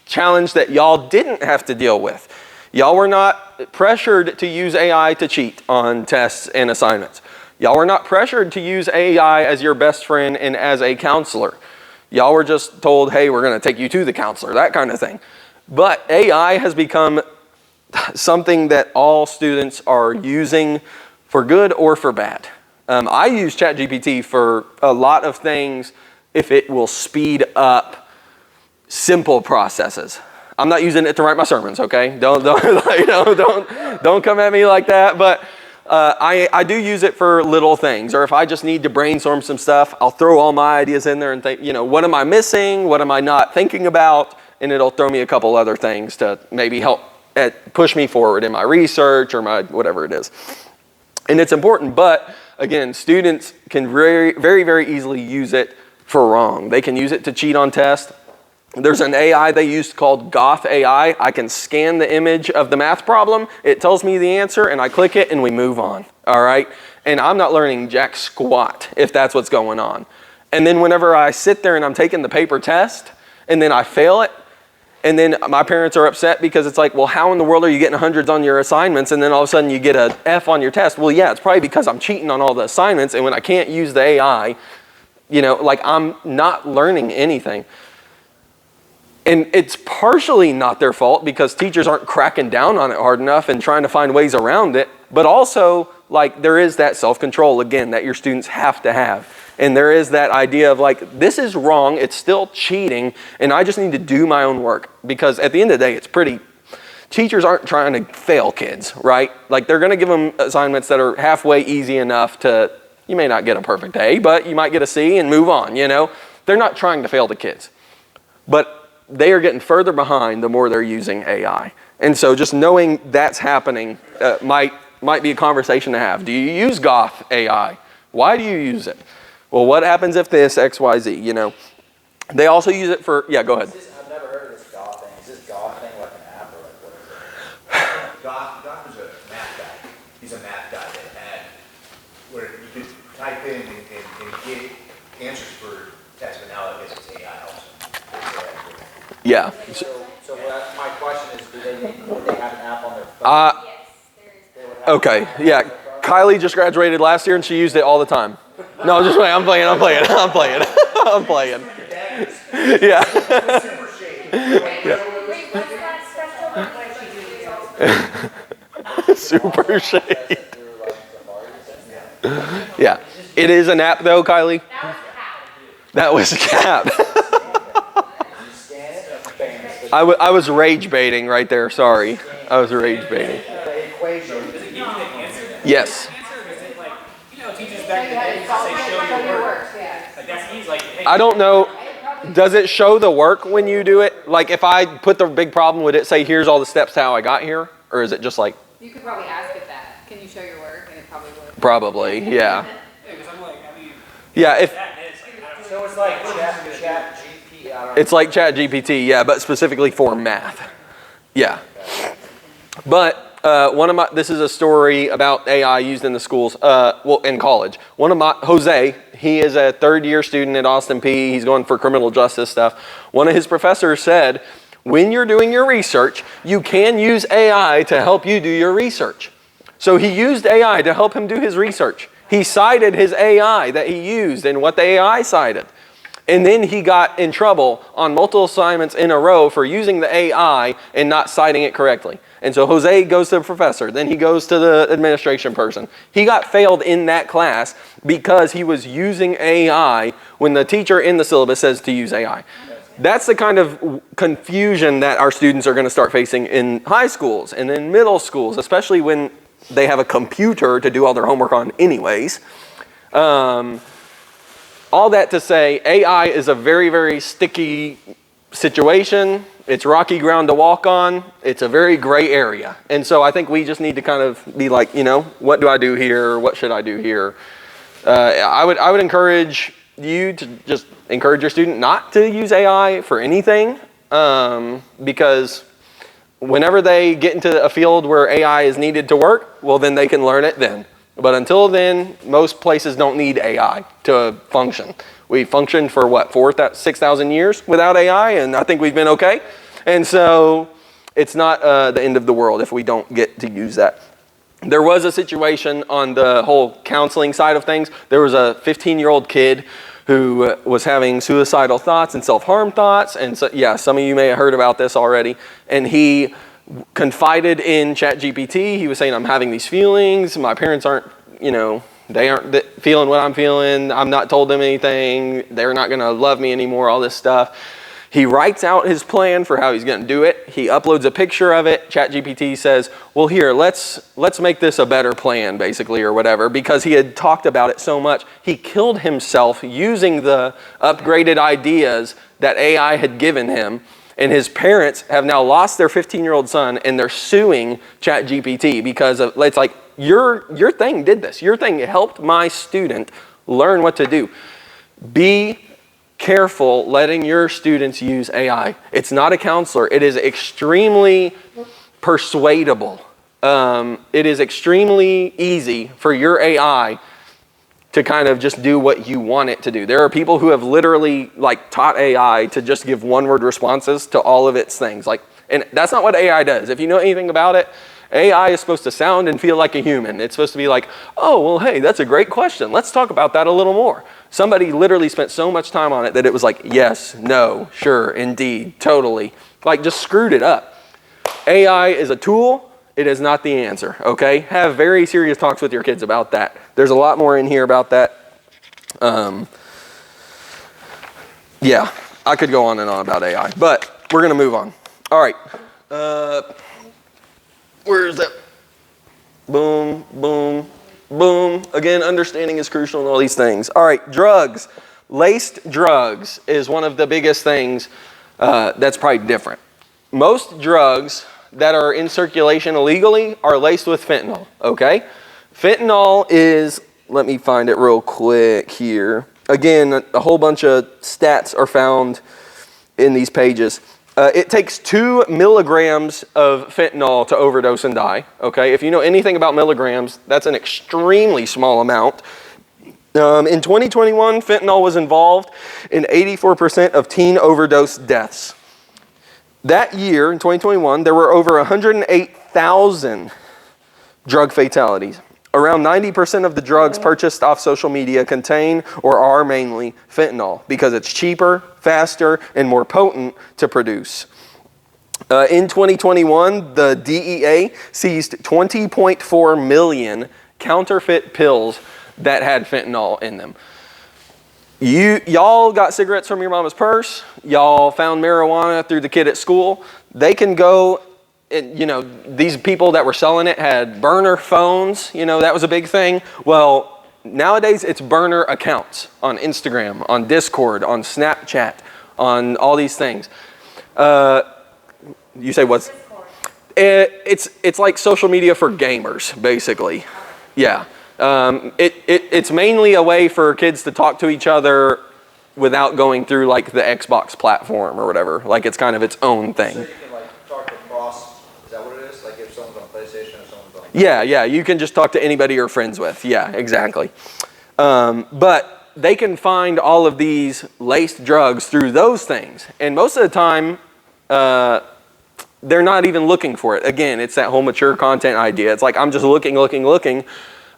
challenge that y'all didn't have to deal with. Y'all were not pressured to use AI to cheat on tests and assignments. Y'all were not pressured to use AI as your best friend and as a counselor. Y'all were just told, hey, we're going to take you to the counselor, that kind of thing. But AI has become something that all students are using for good or for bad. I use ChatGPT for a lot of things if it will speed up simple processes. I'm not using it to write my sermons, okay? Don't come at me like that. But I do use it for little things, or if I just need to brainstorm some stuff, I'll throw all my ideas in there and think, what am I missing? What am I not thinking about? And it'll throw me a couple other things to maybe help push me forward in my research or my whatever it is. And it's important, but again, students can very, very, very easily use it for wrong. They can use it to cheat on tests. There's an AI they use called Goth AI. I can scan the image of the math problem. It tells me the answer, and I click it, and we move on. All right? And I'm not learning jack squat if that's what's going on. And then whenever I sit there and I'm taking the paper test, and then I fail it, and then my parents are upset because it's like, well, how in the world are you getting hundreds on your assignments, and then all of a sudden you get an F on your test? Well, yeah, it's probably because I'm cheating on all the assignments, and when I can't use the AI, like I'm not learning anything. And it's partially not their fault because teachers aren't cracking down on it hard enough and trying to find ways around it. But also, like, there is that self-control, again, that your students have to have. And there is that idea of like, this is wrong, it's still cheating, and I just need to do my own work. Because at the end of the day, teachers aren't trying to fail kids, right? Like, they're gonna give them assignments that are halfway easy enough to, you may not get a perfect A, but you might get a C and move on, They're not trying to fail the kids. But they are getting further behind the more they're using AI. And so just knowing that's happening might be a conversation to have. Do you use Goth AI? Why do you use it? Well, what happens if this, X, Y, Z, They also use it for, yeah, go ahead. I've never heard of this Goth thing. Is this Goth thing like an app or like what is it? Goth is a math guy. He's a math guy that had, where you could type in and get answers for tests, but now I guess it's AI also. Yeah. So my question is, do they have an app on their phone? Okay, yeah. Kylie just graduated last year and she used it all the time. No, just wait, I'm playing. Yeah. Super shade. Yeah. It is an app though, Kylie. That was a cap. I was rage baiting right there, sorry. I was rage baiting. Yes. I don't know, does it show the work when you do it? Like if I put the big problem, would it say here's all the steps to how I got here? Or is it just like? You could probably ask it that. Can you show your work? And it probably would. Probably, yeah. Yeah, So it's like Chat GPT. It's like ChatGPT, yeah, but specifically for math. Yeah. But this is a story about AI used in the schools, in college. Jose, he is a third-year student at Austin P. He's going for criminal justice stuff. One of his professors said, when you're doing your research, you can use AI to help you do your research. So he used AI to help him do his research. He cited his AI that he used and what the AI cited. And then he got in trouble on multiple assignments in a row for using the AI and not citing it correctly. And so Jose goes to the professor, then he goes to the administration person. He got failed in that class because he was using AI when the teacher in the syllabus says to use AI. That's the kind of confusion that our students are going to start facing in high schools and in middle schools, especially when they have a computer to do all their homework on anyways. All that to say, AI is a very, very sticky situation. It's rocky ground to walk on. It's a very gray area. And so I think we just need to kind of be like, what do I do here? What should I do here? I would encourage you to just encourage your student not to use AI for anything, because whenever they get into a field where AI is needed to work, well, then they can learn it then. But until then, most places don't need AI to function. We functioned for 6,000 years without AI, and I think we've been okay. And so it's not the end of the world if we don't get to use that. There was a situation on the whole counseling side of things. There was a 15-year-old kid who was having suicidal thoughts and self-harm thoughts. And so, yeah, some of you may have heard about this already. And he confided in ChatGPT. He was saying, I'm having these feelings. My parents aren't, they aren't feeling what I'm feeling. I'm not told them anything. They're not going to love me anymore, all this stuff. He writes out his plan for how he's going to do it. He uploads a picture of it. ChatGPT says, well, here, let's make this a better plan, basically, or whatever, because he had talked about it so much. He killed himself using the upgraded ideas that AI had given him. And his parents have now lost their 15-year-old son, and they're suing ChatGPT because it's like, your thing did this. Your thing helped my student learn what to do. Be careful letting your students use AI. It's not a counselor. It is extremely persuadable. It is extremely easy for your AI to kind of just do what you want it to do. There are people who have literally taught AI to just give one-word responses to all of its things. And that's not what AI does. If you know anything about it, AI is supposed to sound and feel like a human. It's supposed to be like, oh, well, hey, that's a great question. Let's talk about that a little more. Somebody literally spent so much time on it that it was like, yes, no, sure, indeed, totally. Just screwed it up. AI is a tool. It is not the answer, okay? Have very serious talks with your kids about that. There's a lot more in here about that. Yeah, I could go on and on about AI, but we're going to move on. All right. Where is that? Boom, boom, boom. Again, understanding is crucial in all these things. All right, drugs. Laced drugs is one of the biggest things that's probably different. Most drugs that are in circulation illegally are laced with fentanyl, okay? Fentanyl is, let me find it real quick here. Again, a whole bunch of stats are found in these pages. It takes 2 milligrams of fentanyl to overdose and die, okay? If you know anything about milligrams, that's an extremely small amount. In 2021, fentanyl was involved in 84% of teen overdose deaths. That year, in 2021, there were over 108,000 drug fatalities. Around 90% of the drugs purchased off social media contain or are mainly fentanyl because it's cheaper, faster, and more potent to produce. In 2021, the DEA seized 20.4 million counterfeit pills that had fentanyl in them. Y'all got cigarettes from your mama's purse. Y'all found marijuana through the kid at school. They can go, and, these people that were selling it had burner phones. That was a big thing. Well, nowadays it's burner accounts on Instagram, on Discord, on Snapchat, on all these things. You say what's? It's like social media for gamers, basically. Yeah. It's mainly a way for kids to talk to each other without going through the Xbox platform or whatever. It's kind of its own thing. So you can talk to cross, is that what it is? If someone's on PlayStation or someone's on... Yeah, you can just talk to anybody you're friends with. Yeah, exactly. But they can find all of these laced drugs through those things. And most of the time, they're not even looking for it. Again, it's that whole mature content idea. It's I'm just looking.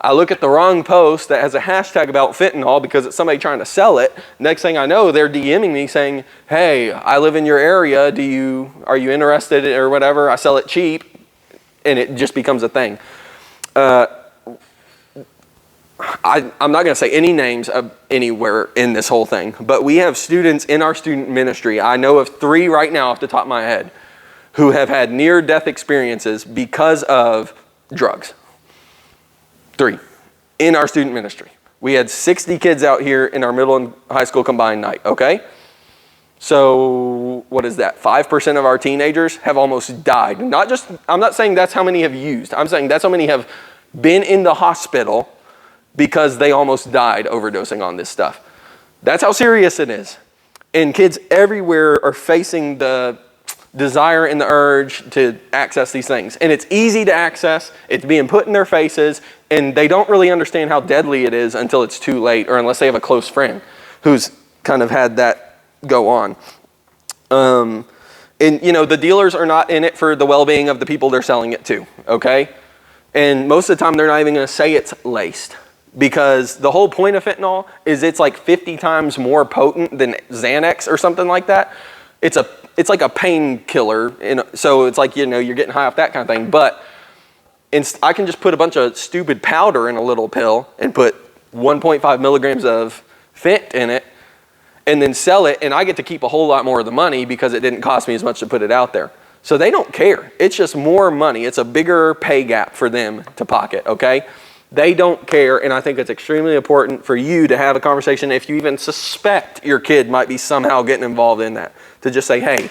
I look at the wrong post that has a hashtag about fentanyl because it's somebody trying to sell it. Next thing I know, they're DMing me saying, hey, I live in your area. Are you interested or whatever? I sell it cheap. and it just becomes a thing. I'm not going to say any names of anywhere in this whole thing, but we have students in our student ministry. I know of 3 right now off the top of my head who have had near-death experiences because of drugs. 3 in our student ministry. We had 60 kids out here in our middle and high school combined night, okay? So what is that? 5% of our teenagers have almost died. I'm not saying that's how many have used. I'm saying that's how many have been in the hospital because they almost died overdosing on this stuff. That's how serious it is. And kids everywhere are facing the desire and the urge to access these things. And it's easy to access, it's being put in their faces, and they don't really understand how deadly it is until it's too late, or unless they have a close friend who's kind of had that go on. And the dealers are not in it for the well-being of the people they're selling it to, okay? And most of the time they're not even gonna say it's laced, because the whole point of fentanyl is it's like 50 times more potent than Xanax or something like that. It's like a painkiller, so it's like, you're getting high off that kind of thing. But I can just put a bunch of stupid powder in a little pill and put 1.5 milligrams of fent in it and then sell it, and I get to keep a whole lot more of the money because it didn't cost me as much to put it out there. So they don't care. It's just more money. It's a bigger pay gap for them to pocket, okay? They don't care, and I think it's extremely important for you to have a conversation if you even suspect your kid might be somehow getting involved in that, to just say, hey,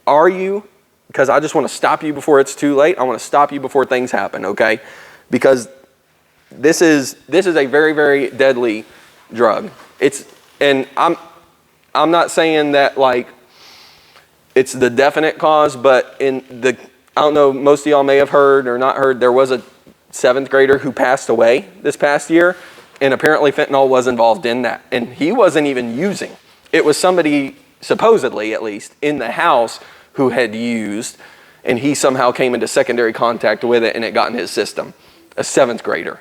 are you? Because I just want to stop you before it's too late. I want to stop you before things happen, okay? Because this is a very, very deadly drug. And I'm not saying that like it's the definite cause, but I don't know, most of y'all may have heard or not heard, there was a 7th grader who passed away this past year, and apparently fentanyl was involved in that. And he wasn't even using. It was somebody, supposedly at least, in the house who had used, and he somehow came into secondary contact with it and it got in his system. A 7th grader.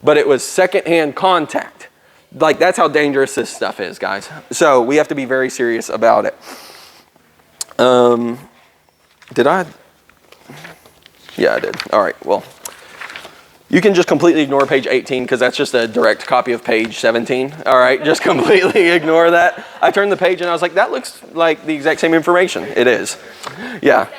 But it was secondhand contact. Like, that's how dangerous this stuff is, guys. So we have to be very serious about it. Yeah, I did. All right, well. You can just completely ignore page 18 because that's just a direct copy of page 17. All right, just completely ignore that. I turned the page and I was like, that looks like the exact same information. It is. Yeah.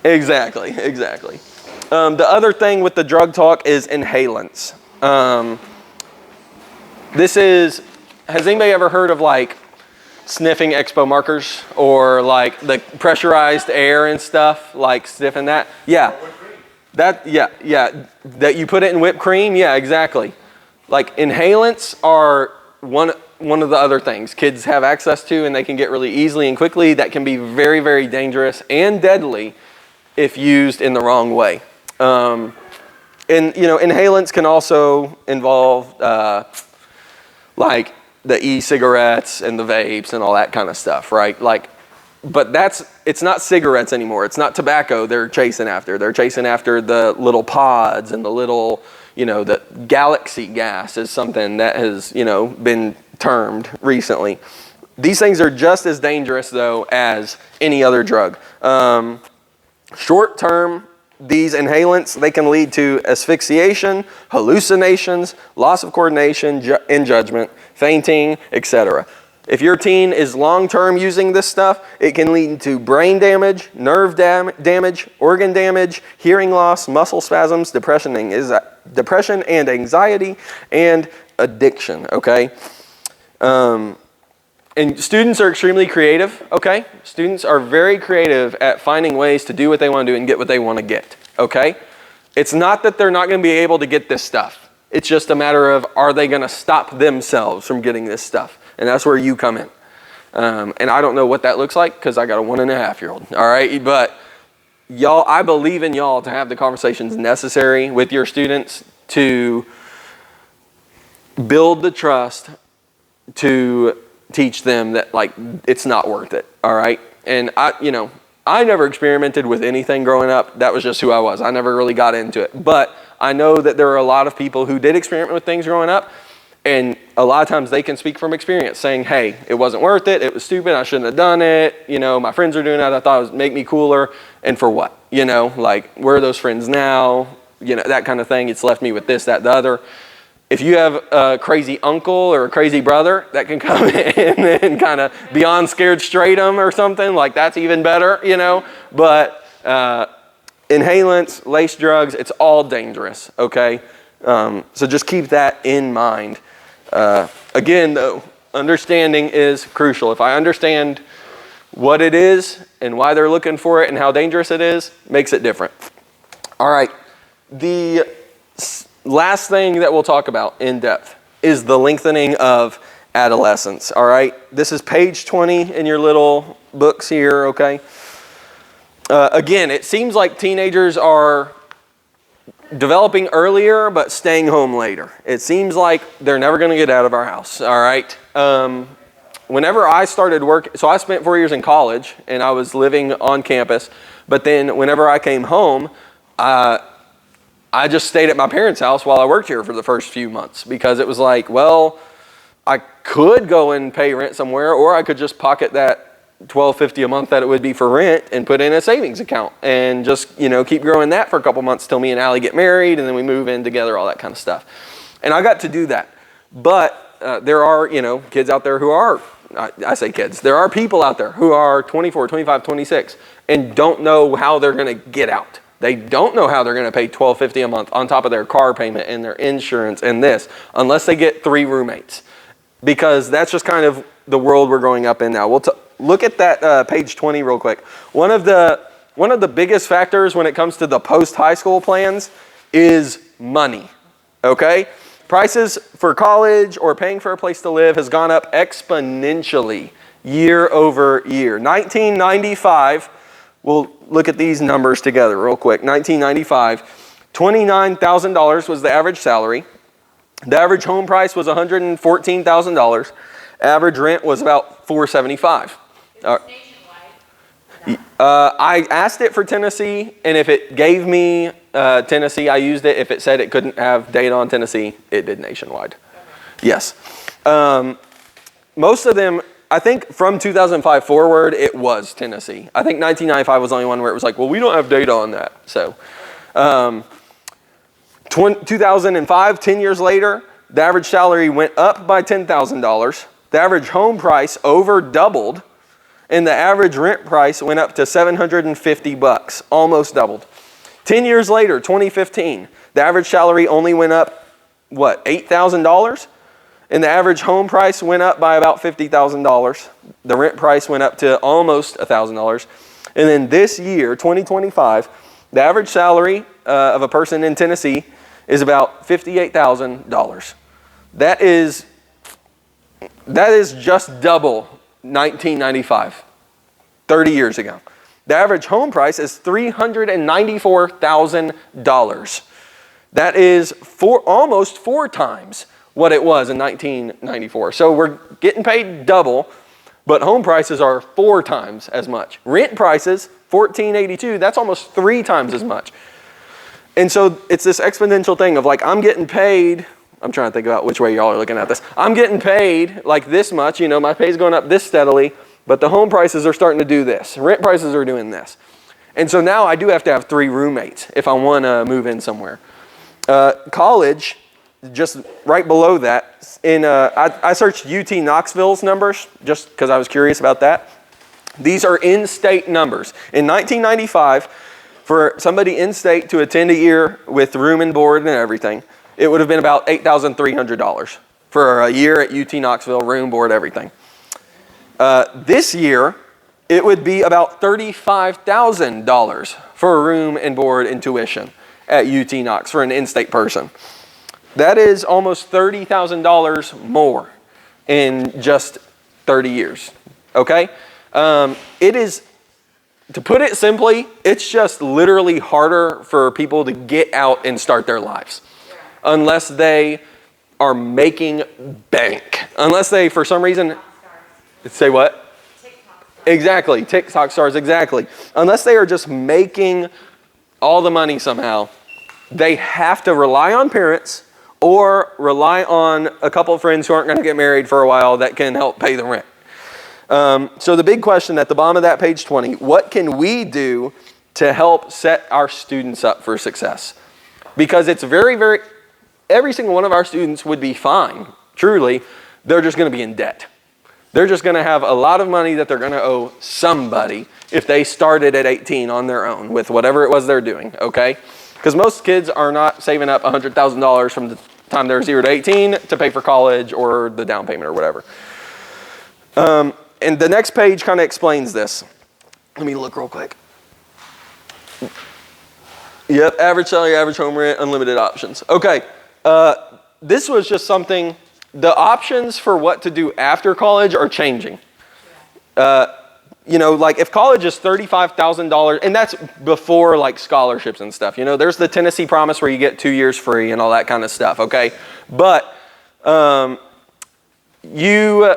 Exactly. The other thing with the drug talk is inhalants. Has anybody ever heard of like sniffing expo markers or like the pressurized air and stuff, like sniffing that? Yeah. That you put it in whipped cream? Yeah, exactly. Like inhalants are one of the other things kids have access to, and they can get really easily and quickly. That can be very, very dangerous and deadly if used in the wrong way. And inhalants can also involve like the e-cigarettes and the vapes and all that kind of stuff, right? But it's not cigarettes anymore. It's not tobacco they're chasing after. They're chasing after the little pods and the little, the galaxy gas is something that has, been termed recently. These things are just as dangerous, though, as any other drug. Short term, these inhalants, they can lead to asphyxiation, hallucinations, loss of coordination and judgment, fainting, etc. If your teen is long-term using this stuff, it can lead to brain damage, nerve damage, organ damage, hearing loss, muscle spasms, depression and anxiety, and addiction, okay? And students are extremely creative, okay? Students are very creative at finding ways to do what they want to do and get what they want to get, okay? It's not that they're not going to be able to get this stuff. It's just a matter of, are they going to stop themselves from getting this stuff? And that's where you come in. And I don't know what that looks like because I got a 1.5-year-old. All right. But y'all, I believe in y'all to have the conversations necessary with your students to build the trust to teach them that like it's not worth it. All right. And I never experimented with anything growing up. That was just who I was. I never really got into it. But I know that there are a lot of people who did experiment with things growing up. And a lot of times they can speak from experience saying, hey, it wasn't worth it. It was stupid. I shouldn't have done it. My friends are doing that. I thought it would make me cooler. And for what? You know, like, where are those friends now? You know, that kind of thing. It's left me with this, that, the other. If you have a crazy uncle or a crazy brother that can come in and kind of beyond scared stratum or something, like, that's even better, you know. But inhalants, lace drugs, it's all dangerous, okay? So just keep that in mind. Again, though, understanding is crucial. If I understand what it is and why they're looking for it and how dangerous it is, makes it different. All right. The last thing that we'll talk about in depth is the lengthening of adolescence. All right. This is page 20 in your little books here. Okay. Again, it seems like teenagers are developing earlier but staying home later. It seems like they're never going to get out of our house. All right. Whenever I started work, so I spent 4 years in college and I was living on campus. But then whenever I came home, I just stayed at my parents' house while I worked here for the first few months, because it was like, well, I could go and pay rent somewhere, or I could just pocket that $12.50 a month that it would be for rent and put in a savings account and just, you know, keep growing that for a couple months till me and Allie get married and then we move in together, all that kind of stuff. And I got to do that. But there are, you know, kids out there who are, I say kids, there are people out there who are 24, 25, 26 and don't know how they're going to get out. They don't know how they're going to pay $12.50 a month on top of their car payment and their insurance and this, unless they get 3 roommates, because that's just kind of the world we're growing up in now. We'll look at that page 20 real quick. One of the biggest factors when it comes to the post-high school plans is money, okay? Prices for college or paying for a place to live has gone up exponentially year over year. 1995, we'll look at these numbers together real quick. 1995, $29,000 was the average salary. The average home price was $114,000. Average rent was about $475. Is this nationwide? I asked it for Tennessee, and if it gave me Tennessee, I used it. If it said it couldn't have data on Tennessee, it did nationwide. Okay. Yes. Most of them, I think from 2005 forward, it was Tennessee. I think 1995 was the only one where it was like, well, we don't have data on that. So 2005, 10 years later, the average salary went up by $10,000. The average home price over doubled, and the average rent price went up to $750, almost doubled. 10 years later, 2015, the average salary only went up, what, $8,000? And the average home price went up by about $50,000. The rent price went up to almost $1,000. And then this year, 2025, the average salary of a person in Tennessee is about $58,000. That is just double 1995, 30 years ago. The average home price is $394,000. That is almost 4 times what it was in 1994. So we're getting paid double, but home prices are 4 times as much. Rent prices, $1,482, that's almost 3 times as much. And so it's this exponential thing of like, I'm getting paid, I'm trying to think about which way y'all are looking at this. I'm getting paid like this much, you know, my pay's going up this steadily, but the home prices are starting to do this. Rent prices are doing this. And so now I do have to have 3 roommates if I want to move in somewhere. College, just right below that, I searched UT Knoxville's numbers just because I was curious about that. These are in-state numbers. In 1995, for somebody in-state to attend a year with room and board and everything, it would have been about $8,300 for a year at UT Knoxville, room, board, everything. This year, it would be about $35,000 for a room and board and tuition at UT Knox for an in-state person. That is almost $30,000 more in just 30 years, okay? It is, to put it simply, it's just literally harder for people to get out and start their lives unless they are making bank. Unless they, for some reason, say what? Exactly, TikTok stars, exactly. Unless they are just making all the money somehow, they have to rely on parents or rely on a couple of friends who aren't going to get married for a while that can help pay the rent. So the big question at the bottom of that page 20, what can we do to help set our students up for success. Because it's every single one of our students would be fine, truly. They're just going to be in debt. They're just going to have a lot of money that they're going to owe somebody if they started at 18 on their own with whatever it was they're doing, okay? Because most kids are not saving up $100,000 from the time they're 0 to 18 to pay for college or the down payment or whatever. And the next page kind of explains this. Let me look real quick. Yep, average salary, average home rent, unlimited options. Okay, this was just something, the options for what to do after college are changing. You know, like if college is $35,000, and that's before like scholarships and stuff, you know, there's the Tennessee Promise where you get 2 years free and all that kind of stuff, okay? But you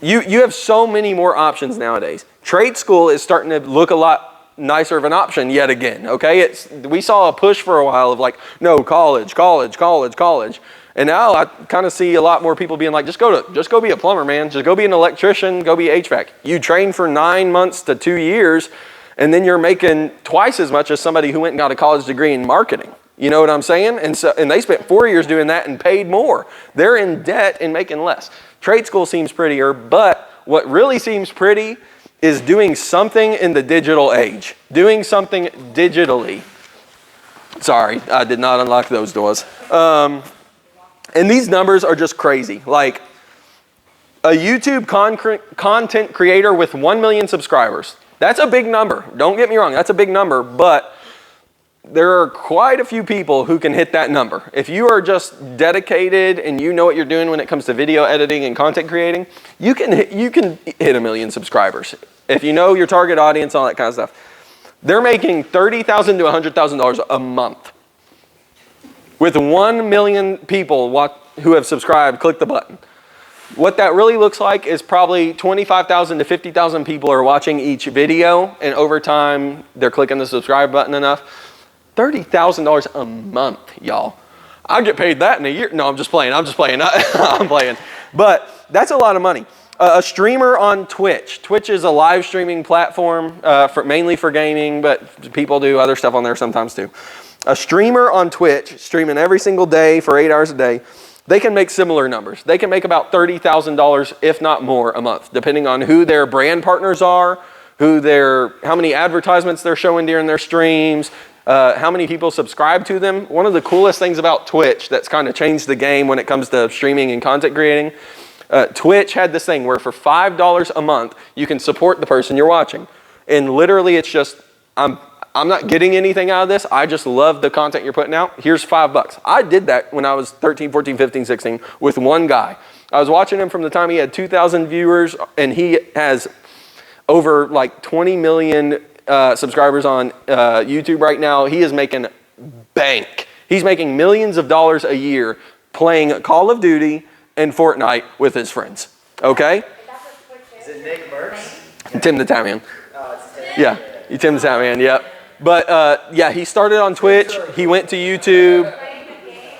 have so many more options nowadays. Trade school is starting to look a lot nicer of an option yet again, okay? We saw a push for a while of like, no, college. And now I kind of see a lot more people being like, just go be a plumber, man. Just go be an electrician, go be HVAC. You train for 9 months to 2 years, and then you're making twice as much as somebody who went and got a college degree in marketing. You know what I'm saying? And they spent 4 years doing that and paid more. They're in debt and making less. Trade school seems prettier, but what really seems pretty is doing something in the digital age. Doing something digitally. Sorry, I did not unlock those doors. And these numbers are just crazy. Like a YouTube content creator with 1 million subscribers. That's a big number. Don't get me wrong, that's a big number, but there are quite a few people who can hit that number. If you are just dedicated and you know what you're doing when it comes to video editing and content creating, you can hit 1 million subscribers. If you know your target audience, all that kind of stuff. They're making $30,000 to $100,000 a month. With 1 million people who have subscribed, click the button. What that really looks like is probably 25,000 to 50,000 people are watching each video, and over time, they're clicking the subscribe button enough. $30,000 a month, y'all. I get paid that in a year. No, I'm just playing. I'm playing. But that's a lot of money. A streamer on Twitch. Twitch is a live streaming platform mainly for gaming, but people do other stuff on there sometimes too. A streamer on Twitch, streaming every single day for 8 hours a day, they can make similar numbers. They can make about $30,000, if not more, a month, depending on who their brand partners are, how many advertisements they're showing during their streams, how many people subscribe to them. One of the coolest things about Twitch that's kind of changed the game when it comes to streaming and content creating, Twitch had this thing where for $5 a month, you can support the person you're watching. And literally it's just, I'm not getting anything out of this. I just love the content you're putting out. Here's $5. I did that when I was 13, 14, 15, 16 with one guy. I was watching him from the time he had 2,000 viewers, and he has over like 20 million subscribers on YouTube right now. He is making bank. He's making millions of dollars a year playing Call of Duty and Fortnite with his friends. Okay? Is it Nick Merckx? Tim the Tatman. Oh, it's Tim. Yeah, Tim the Tatman, yep. But yeah, he started on Twitch. He went to YouTube.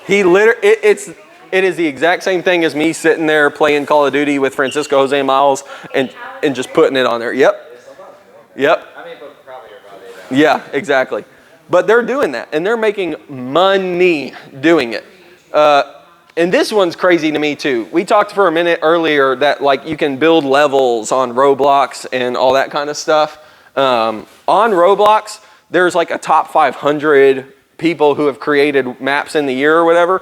It is the exact same thing as me sitting there playing Call of Duty with Francisco Jose Miles and just putting it on there. Yep. I mean, but probably about 8 hours. Yeah, exactly. But they're doing that, and they're making money doing it. And this one's crazy to me too. We talked for a minute earlier that like you can build levels on Roblox and all that kind of stuff. On Roblox, there's like a top 500 people who have created maps in the year or whatever.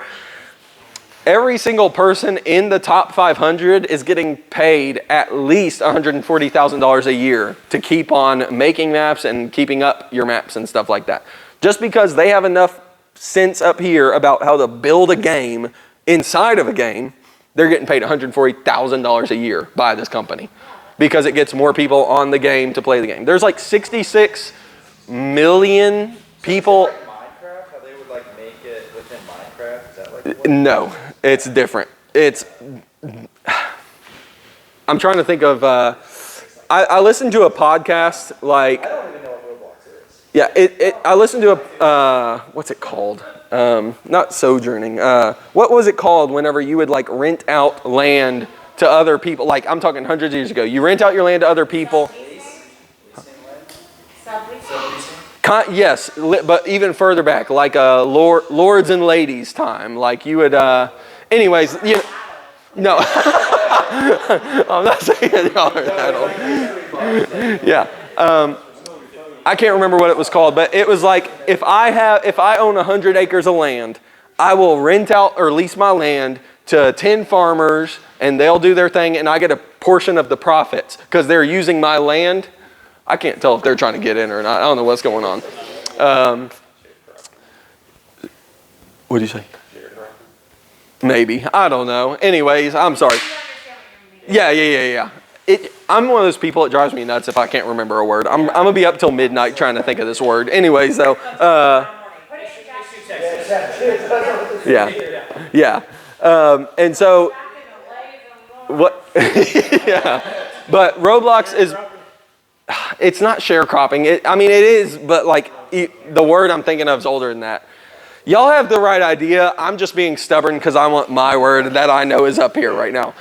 Every single person in the top 500 is getting paid at least $140,000 a year to keep on making maps and keeping up your maps and stuff like that. Just because they have enough sense up here about how to build a game inside of a game, they're getting paid $140,000 a year by this company because it gets more people on the game to play the game. There's like 66 million people. Like Minecraft, how they would like make it within Minecraft? Is that like what? No, it's different. I'm trying to think of, I listened to a podcast like. I don't even know what Roblox is. Yeah, I listened to a, what's it called? Not sojourning. What was it called whenever you would like rent out land to other people? Like I'm talking hundreds of years ago. You rent out your land to other people. Sublease. Yes, but even further back, like lords and ladies time. Like you would, anyways, you know, no. I'm not saying y'all are that old. Yeah. I can't remember what it was called, but it was like if I own 100 acres of land, I will rent out or lease my land to 10 farmers and they'll do their thing and I get a portion of the profits because they're using my land. I can't tell if they're trying to get in or not. I don't know what's going on. What did you say? Maybe. I don't know. Anyways, I'm sorry. Yeah. I'm one of those people, it drives me nuts if I can't remember a word. I'm going to be up till midnight trying to think of this word. Anyways, though. Yeah. And so, what? Yeah. But Roblox is, it's not sharecropping. I mean, it is, but like the word I'm thinking of is older than that. Y'all have the right idea. I'm just being stubborn because I want my word that I know is up here right now.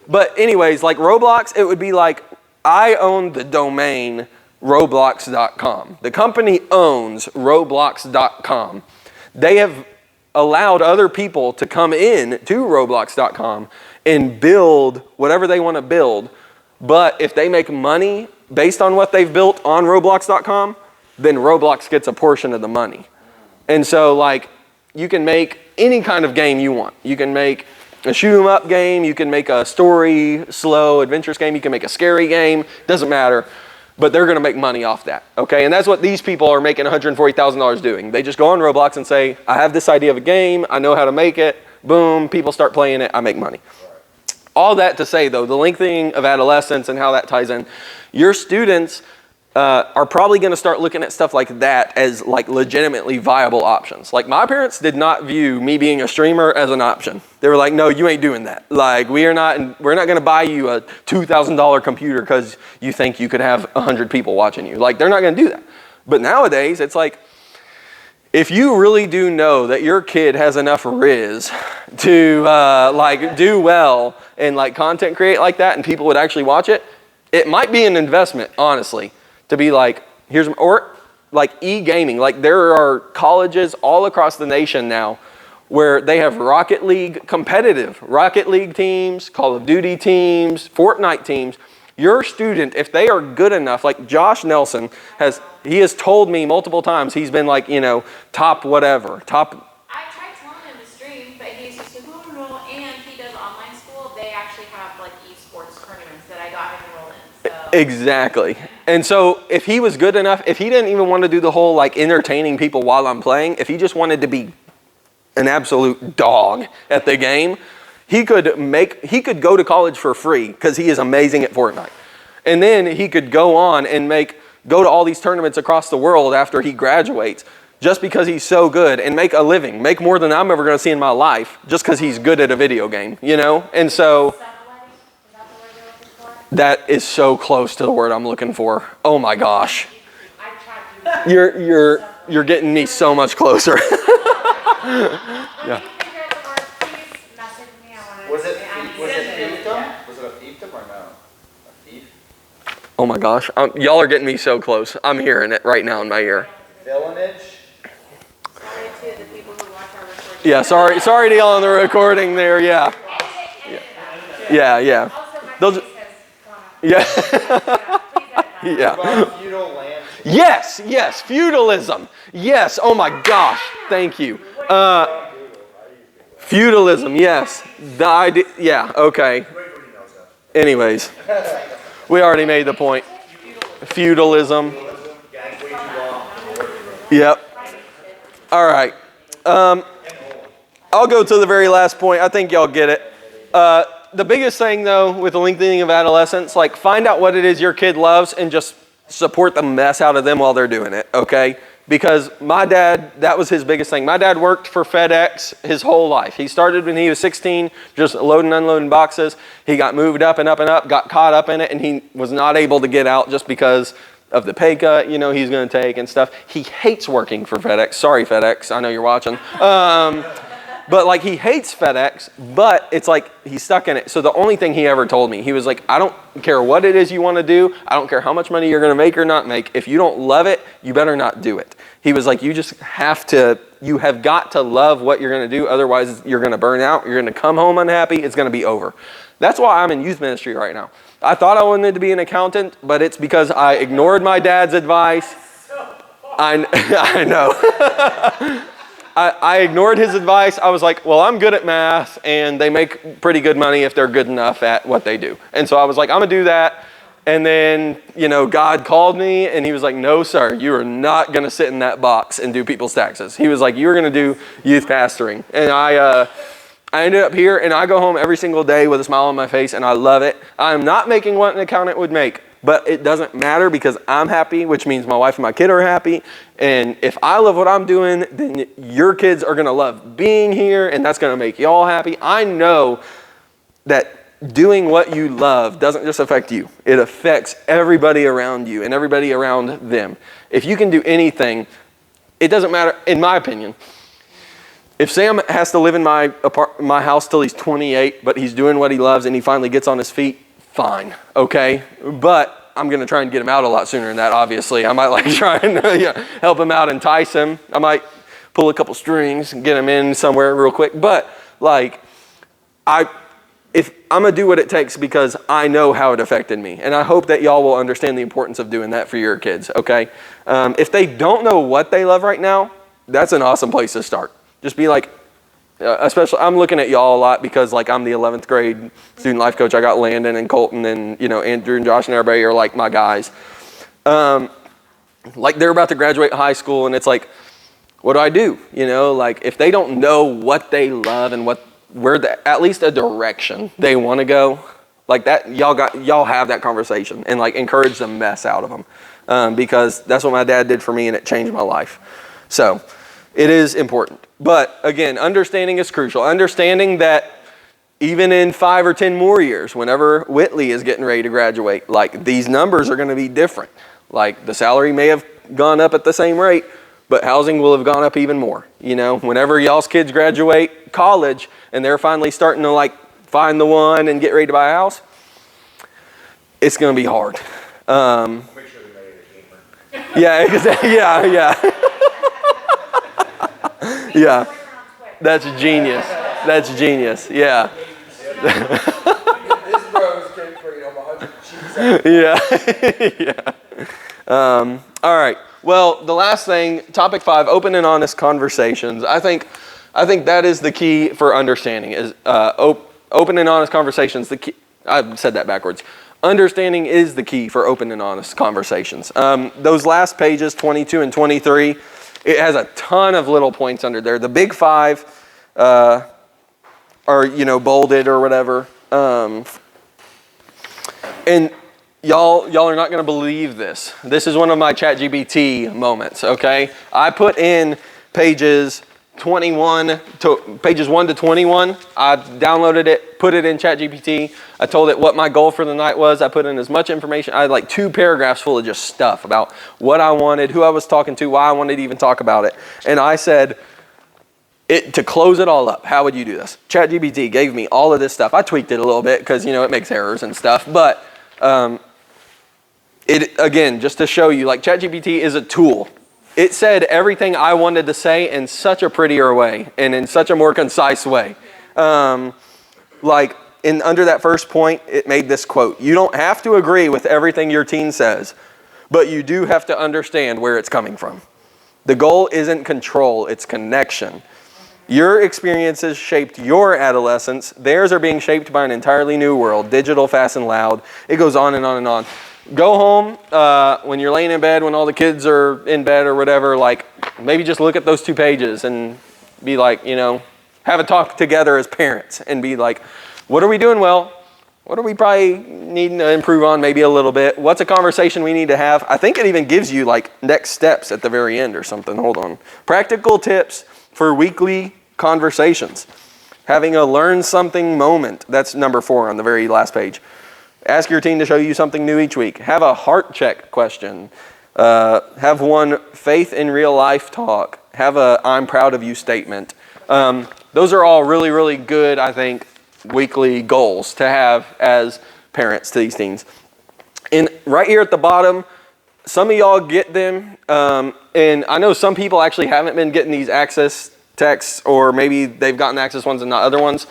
But anyways, like Roblox, it would be like I own the domain Roblox.com. The company owns Roblox.com. They have allowed other people to come in to Roblox.com and build whatever they want to build. But if they make money based on what they've built on Roblox.com, then Roblox gets a portion of the money. And so like you can make any kind of game you want. You can make a shoot 'em up game, you can make a story, slow, adventurous game, you can make a scary game, doesn't matter. But they're gonna make money off that, okay? And that's what these people are making $140,000 doing. They just go on Roblox and say, I have this idea of a game, I know how to make it, boom, people start playing it, I make money. All that to say though, the lengthening of adolescence and how that ties in, your students are probably going to start looking at stuff like that as like legitimately viable options. Like my parents did not view me being a streamer as an option. They were like, no, you ain't doing that. Like we're not going to buy you a $2,000 computer because you think you could have 100 people watching you. Like they're not going to do that. But nowadays it's like, if you really do know that your kid has enough riz to like do well and like content create like that and people would actually watch it, it might be an investment, honestly. To be like, or like e-gaming. Like there are colleges all across the nation now where they have Rocket League, competitive Rocket League teams, Call of Duty teams, Fortnite teams. Your student, if they are good enough, like Josh Nelson he has told me multiple times, he's been like, you know, top whatever, top. I tried telling him to stream, but he's just like, no, and he does online school. They actually have like esports tournaments that I got him enrolled in. So. Exactly. And so if he was good enough, if he didn't even want to do the whole like entertaining people while I'm playing, if he just wanted to be an absolute dog at the game, he could go to college for free because he is amazing at Fortnite. And then he could go on and go to all these tournaments across the world after he graduates just because he's so good and make a living, make more than I'm ever going to see in my life just because he's good at a video game, you know? And so that is so close to the word I'm looking for. Oh my gosh. You're getting me so much closer. Yeah. Was it fiefdom? Was it a fiefdom or no? A fief? Oh my gosh. Y'all are getting me so close. I'm hearing it right now in my ear. Villanage? Sorry to the people who watch our recording. Yeah, sorry to y'all on the recording there. Yeah. Yeah. They'll just, yeah. Yeah. Feudal land. Yes, feudalism. Yes, oh my gosh, thank you. Feudalism, yes. The idea, yeah, okay. Anyways, we already made the point. Feudalism. Yep. All right. I'll go to the very last point. I think y'all get it. The biggest thing, though, with the lengthening of adolescence, like find out what it is your kid loves and just support the mess out of them while they're doing it, okay? Because my dad, that was his biggest thing. My dad worked for FedEx his whole life. He started when he was 16, just loading and unloading boxes. He got moved up and up and up, got caught up in it, and he was not able to get out just because of the pay cut, you know, he's going to take and stuff. He hates working for FedEx. Sorry, FedEx. I know you're watching. But like he hates FedEx, but it's like he's stuck in it. So the only thing he ever told me, he was like, I don't care what it is you want to do. I don't care how much money you're going to make or not make. If you don't love it, you better not do it. He was like, you have got to love what you're going to do. Otherwise you're going to burn out. You're going to come home unhappy. It's going to be over. That's why I'm in youth ministry right now. I thought I wanted to be an accountant, but it's because I ignored my dad's advice. I know. I ignored his advice. I was like, well, I'm good at math, and they make pretty good money if they're good enough at what they do. And so I was like, I'm going to do that. And then, God called me, and he was like, no, sir, you are not going to sit in that box and do people's taxes. He was like, you're going to do youth pastoring. And I ended up here, and I go home every single day with a smile on my face, and I love it. I'm not making what an accountant would make. But it doesn't matter because I'm happy, which means my wife and my kid are happy. And if I love what I'm doing, then your kids are going to love being here, and that's going to make y'all happy. I know that doing what you love doesn't just affect you. It affects everybody around you and everybody around them. If you can do anything, it doesn't matter, in my opinion. If Sam has to live in my house till he's 28, but he's doing what he loves and he finally gets on his feet, fine, okay? But I'm going to try and get him out a lot sooner than that, obviously. I might try and help him out, entice him. I might pull a couple strings and get him in somewhere real quick. But, if I'm going to do what it takes because I know how it affected me. And I hope that y'all will understand the importance of doing that for your kids, okay? If they don't know what they love right now, that's an awesome place to start. Just be like, especially, I'm looking at y'all a lot because I'm the 11th grade student life coach. I got Landon and Colton and Andrew and Josh and everybody are like my guys. They're about to graduate high school and it's like, what do I do? If they don't know what they love and at least a direction they want to go, like that, y'all have that conversation and encourage the mess out of them because that's what my dad did for me and it changed my life. So it is important. But again, understanding is crucial. Understanding that even in 5 or 10 more years, whenever Whitley is getting ready to graduate, these numbers are going to be different. The salary may have gone up at the same rate, but housing will have gone up even more. Whenever y'all's kids graduate college and they're finally starting to find the one and get ready to buy a house, it's going to be hard. Make sure they made a gamer. Yeah, exactly. Yeah. Yeah, that's genius. That's genius. Yeah. This bro is cake for 100 cheese. Yeah. Yeah. All right. Well, the last thing, topic 5, open and honest conversations. I think that is the key for understanding. Is open and honest conversations. The key. I said that backwards. Understanding is the key for open and honest conversations. Those last pages, 22 and 23. It has a ton of little points under there. The big 5 are, bolded or whatever. And y'all are not going to believe this. This is one of my ChatGPT moments, okay? I put in pages 1 to 21. I downloaded it, put it in ChatGPT. I told it what my goal for the night was. I put in as much information. I had 2 paragraphs full of just stuff about what I wanted, who I was talking to, why I wanted to even talk about it. And I said, to close it all up, how would you do this? ChatGPT gave me all of this stuff. I tweaked it a little bit because, it makes errors and stuff. But again, just to show you, ChatGPT is a tool. It said everything I wanted to say in such a prettier way and in such a more concise way. Under that first point, it made this quote: you don't have to agree with everything your teen says, but you do have to understand where it's coming from. The goal isn't control, it's connection. Your experiences shaped your adolescence. Theirs are being shaped by an entirely new world, digital, fast, and loud. It goes on and on and on. Go home when you're laying in bed, when all the kids are in bed or whatever, maybe just look at those 2 pages and be have a talk together as parents and be like, what are we doing well? What are we probably needing to improve on maybe a little bit? What's a conversation we need to have? I think it even gives you next steps at the very end or something. Hold on. Practical tips for weekly conversations. Having a learn something moment. That's number 4 on the very last page. Ask your teen to show you something new each week. Have a heart check question. Have one faith in real life talk. Have a I'm proud of you statement. Those are all really, really good, I think, weekly goals to have as parents to these teens. And right here at the bottom, some of y'all get them, and I know some people actually haven't been getting these access texts, or maybe they've gotten access ones and not other ones.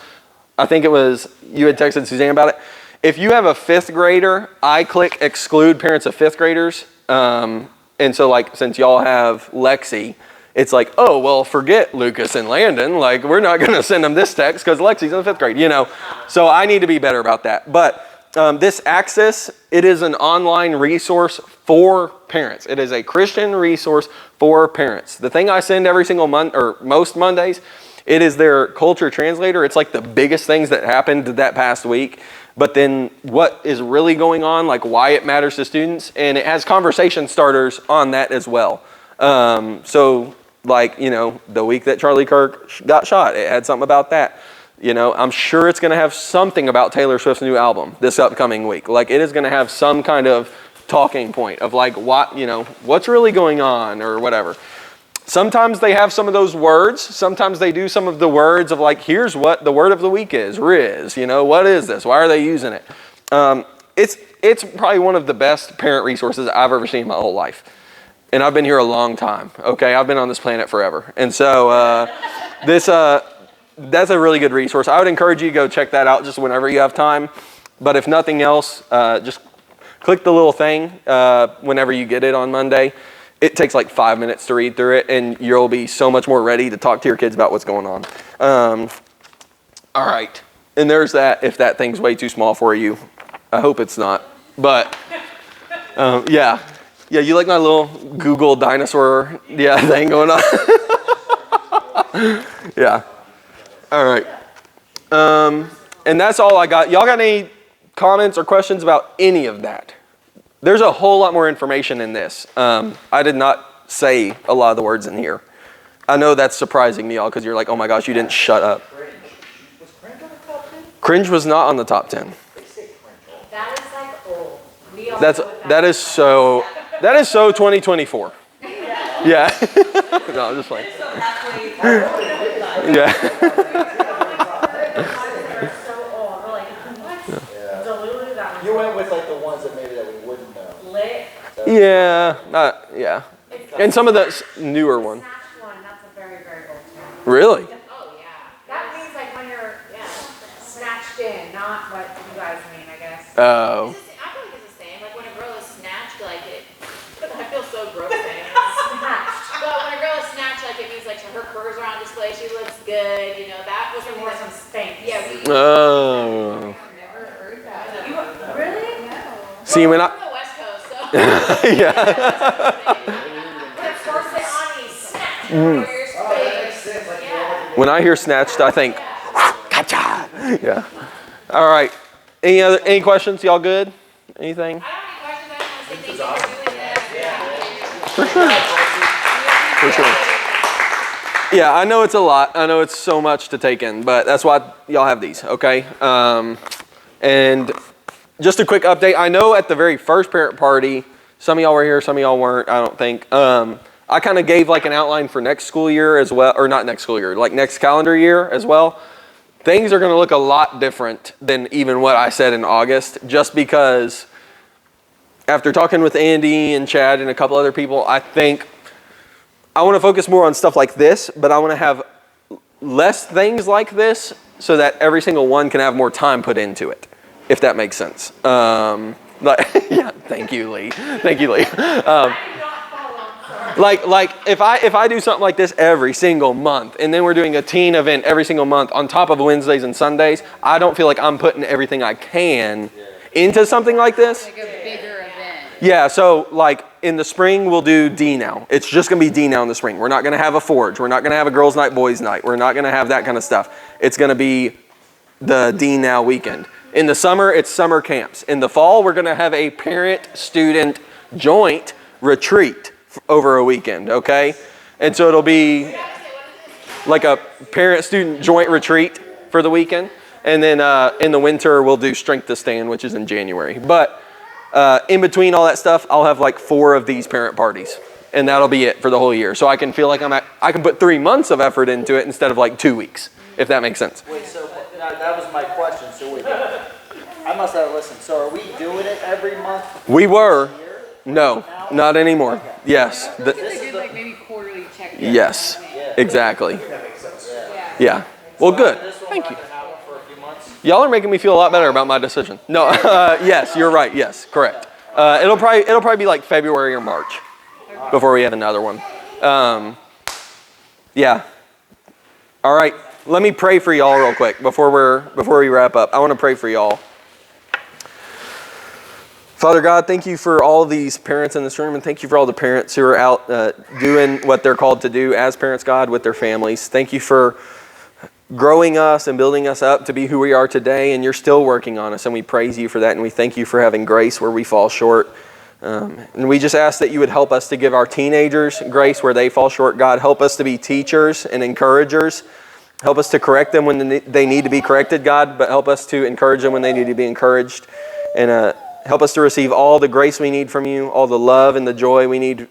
I think it was, you had texted Suzanne about it. If you have a 5th grader, I click exclude parents of 5th graders. And so like, since y'all have Lexi, it's like, oh, well, forget Lucas and Landon. Like, we're not going to send them this text because Lexi's in the 5th grade, you know. So I need to be better about that. But this Access, it is an online resource for parents. It is a Christian resource for parents. The thing I send every single month, or most Mondays, it is their culture translator. It's like the biggest things that happened that past week. But then what is really going on, like why it matters to students, and it has conversation starters on that as well. So like, you know, the week that Charlie Kirk got shot, it had something about that. You know, I'm sure it's going to have something about Taylor Swift's new album this upcoming week. Like, it is going to have some kind of talking point of like, what, you know, what's really going on or whatever. Sometimes they have some of those words. Sometimes they do some of the words of like, here's what the word of the week is, Riz. You know, what is this? Why are they using it? It's probably one of the best parent resources I've ever seen in my whole life. And I've been here a long time, okay? I've been on this planet forever. And so that's a really good resource. I would encourage you to go check that out just whenever you have time. But if nothing else, just click the little thing whenever you get it on Monday. It takes like 5 minutes to read through it, and you'll be so much more ready to talk to your kids about what's going on. All right. And there's that, if that thing's way too small for you. I hope it's not. But, yeah. Yeah, you like my little Google dinosaur thing going on? Yeah. All right. And that's all I got. Y'all got any comments or questions about any of that? There's a whole lot more information in this. I did not say a lot of the words in here. I know that's surprising to y'all because you're like, oh my gosh, you didn't shut up. Cringe was not on the top 10. That is like old. That is so 2024. Yeah. No, I'm just playing. Yeah. So old. We're like, what? Diluted that You went with like the ones that maybe that we wouldn't know. lit. Yeah. Yeah. And some of the newer ones. Snatched one. That's a very, very old term. Really? Oh, yeah. That means like when you're snatched in, not what you guys mean, I guess. Oh. I feel like it's the same. Like when a girl is snatched, like it. I feel so gross saying it. Snatched. But when a girl is snatched, like it means like her curves are on display. She looks good. You know, that was She something wore that some spanks. Yeah. We, Oh. Never heard that. You really? No. See, when we're I from the West Coast, so. yeah. Let's force it on you. Snatched. Wear your Oh, that makes space. sense. Like, Yeah. When I hear snatched, I think, gotcha. Yeah. All right. Any questions? Y'all good? Anything? I don't have any questions. I just want to say thank you for doing this. For sure. For sure. Yeah, I know it's a lot. I know it's so much to take in, but that's why y'all have these, okay? And just a quick update. I know at the very first parent party, some of y'all were here, some of y'all weren't, I don't think. I kind of gave like an outline for next school year as well, or not next school year, like next calendar year as well. Things are going to look a lot different than even what I said in August, just because after talking with Andy and Chad and a couple other people, I think I want to focus more on stuff like this, but I want to have less things like this so that every single one can have more time put into it, if that makes sense. Yeah, thank you, Lee. Thank you, Lee. Like if I do something like this every single month, and then we're doing a teen event every single month on top of Wednesdays and Sundays, I don't feel like I'm putting everything I can into something like this. Like a bigger event. Yeah, so like in the spring, we'll do D now. It's just going to be D now in the spring. We're not going to have a Forge. We're not going to have a girls' night, boys' night. We're not going to have that kind of stuff. It's going to be the D now weekend. In the summer, it's summer camps. In the fall, we're going to have a parent-student joint retreat over a weekend, okay? And so it'll be like a parent-student joint retreat for the weekend. And then in the winter, we'll do Strength to Stand, which is in January. But in between all that stuff, I'll have like 4 of these parent parties. and that'll be it for the whole year. So I can feel like I can put 3 months of effort into it instead of like 2 weeks, if that makes sense. Wait, so that was my question. So wait, I must have listened. So are we doing it every month? We were. No, not anymore. Yes. It's a good, like, maybe quarterly check. Yes, exactly. Yeah. Well, good. Thank you. Y'all are making me feel a lot better about my decision. No, yes, you're right. Yes, correct. It'll probably be like February or March before we have another one. Yeah. All right. Let me pray for y'all real quick before we wrap up. I want to pray for y'all. Father God, thank you for all these parents in this room, and thank you for all the parents who are out doing what they're called to do as parents, God, with their families. Thank you for growing us and building us up to be who we are today, and you're still working on us, and we praise you for that, and we thank you for having grace where we fall short. And we just ask that you would help us to give our teenagers grace where they fall short. God, help us to be teachers and encouragers. Help us to correct them when they need to be corrected, God, but help us to encourage them when they need to be encouraged. And help us to receive all the grace we need from you, all the love and the joy we need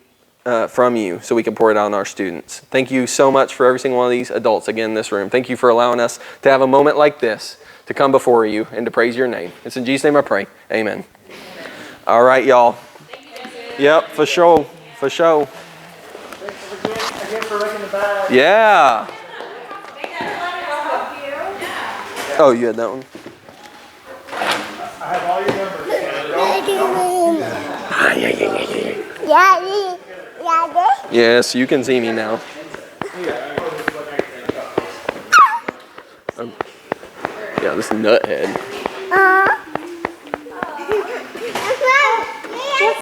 from you so we can pour it out on our students. Thank you so much for every single one of these adults, again, in this room. Thank you for allowing us to have a moment like this to come before you and to praise your name. It's in Jesus' name I pray. Amen. All right, y'all. Yep, for sure. For sure. Thanks again for wrecking the bag. Yeah. Oh, you had that one? I have all your numbers. Yes, you can see me now. Yeah, this nuthead.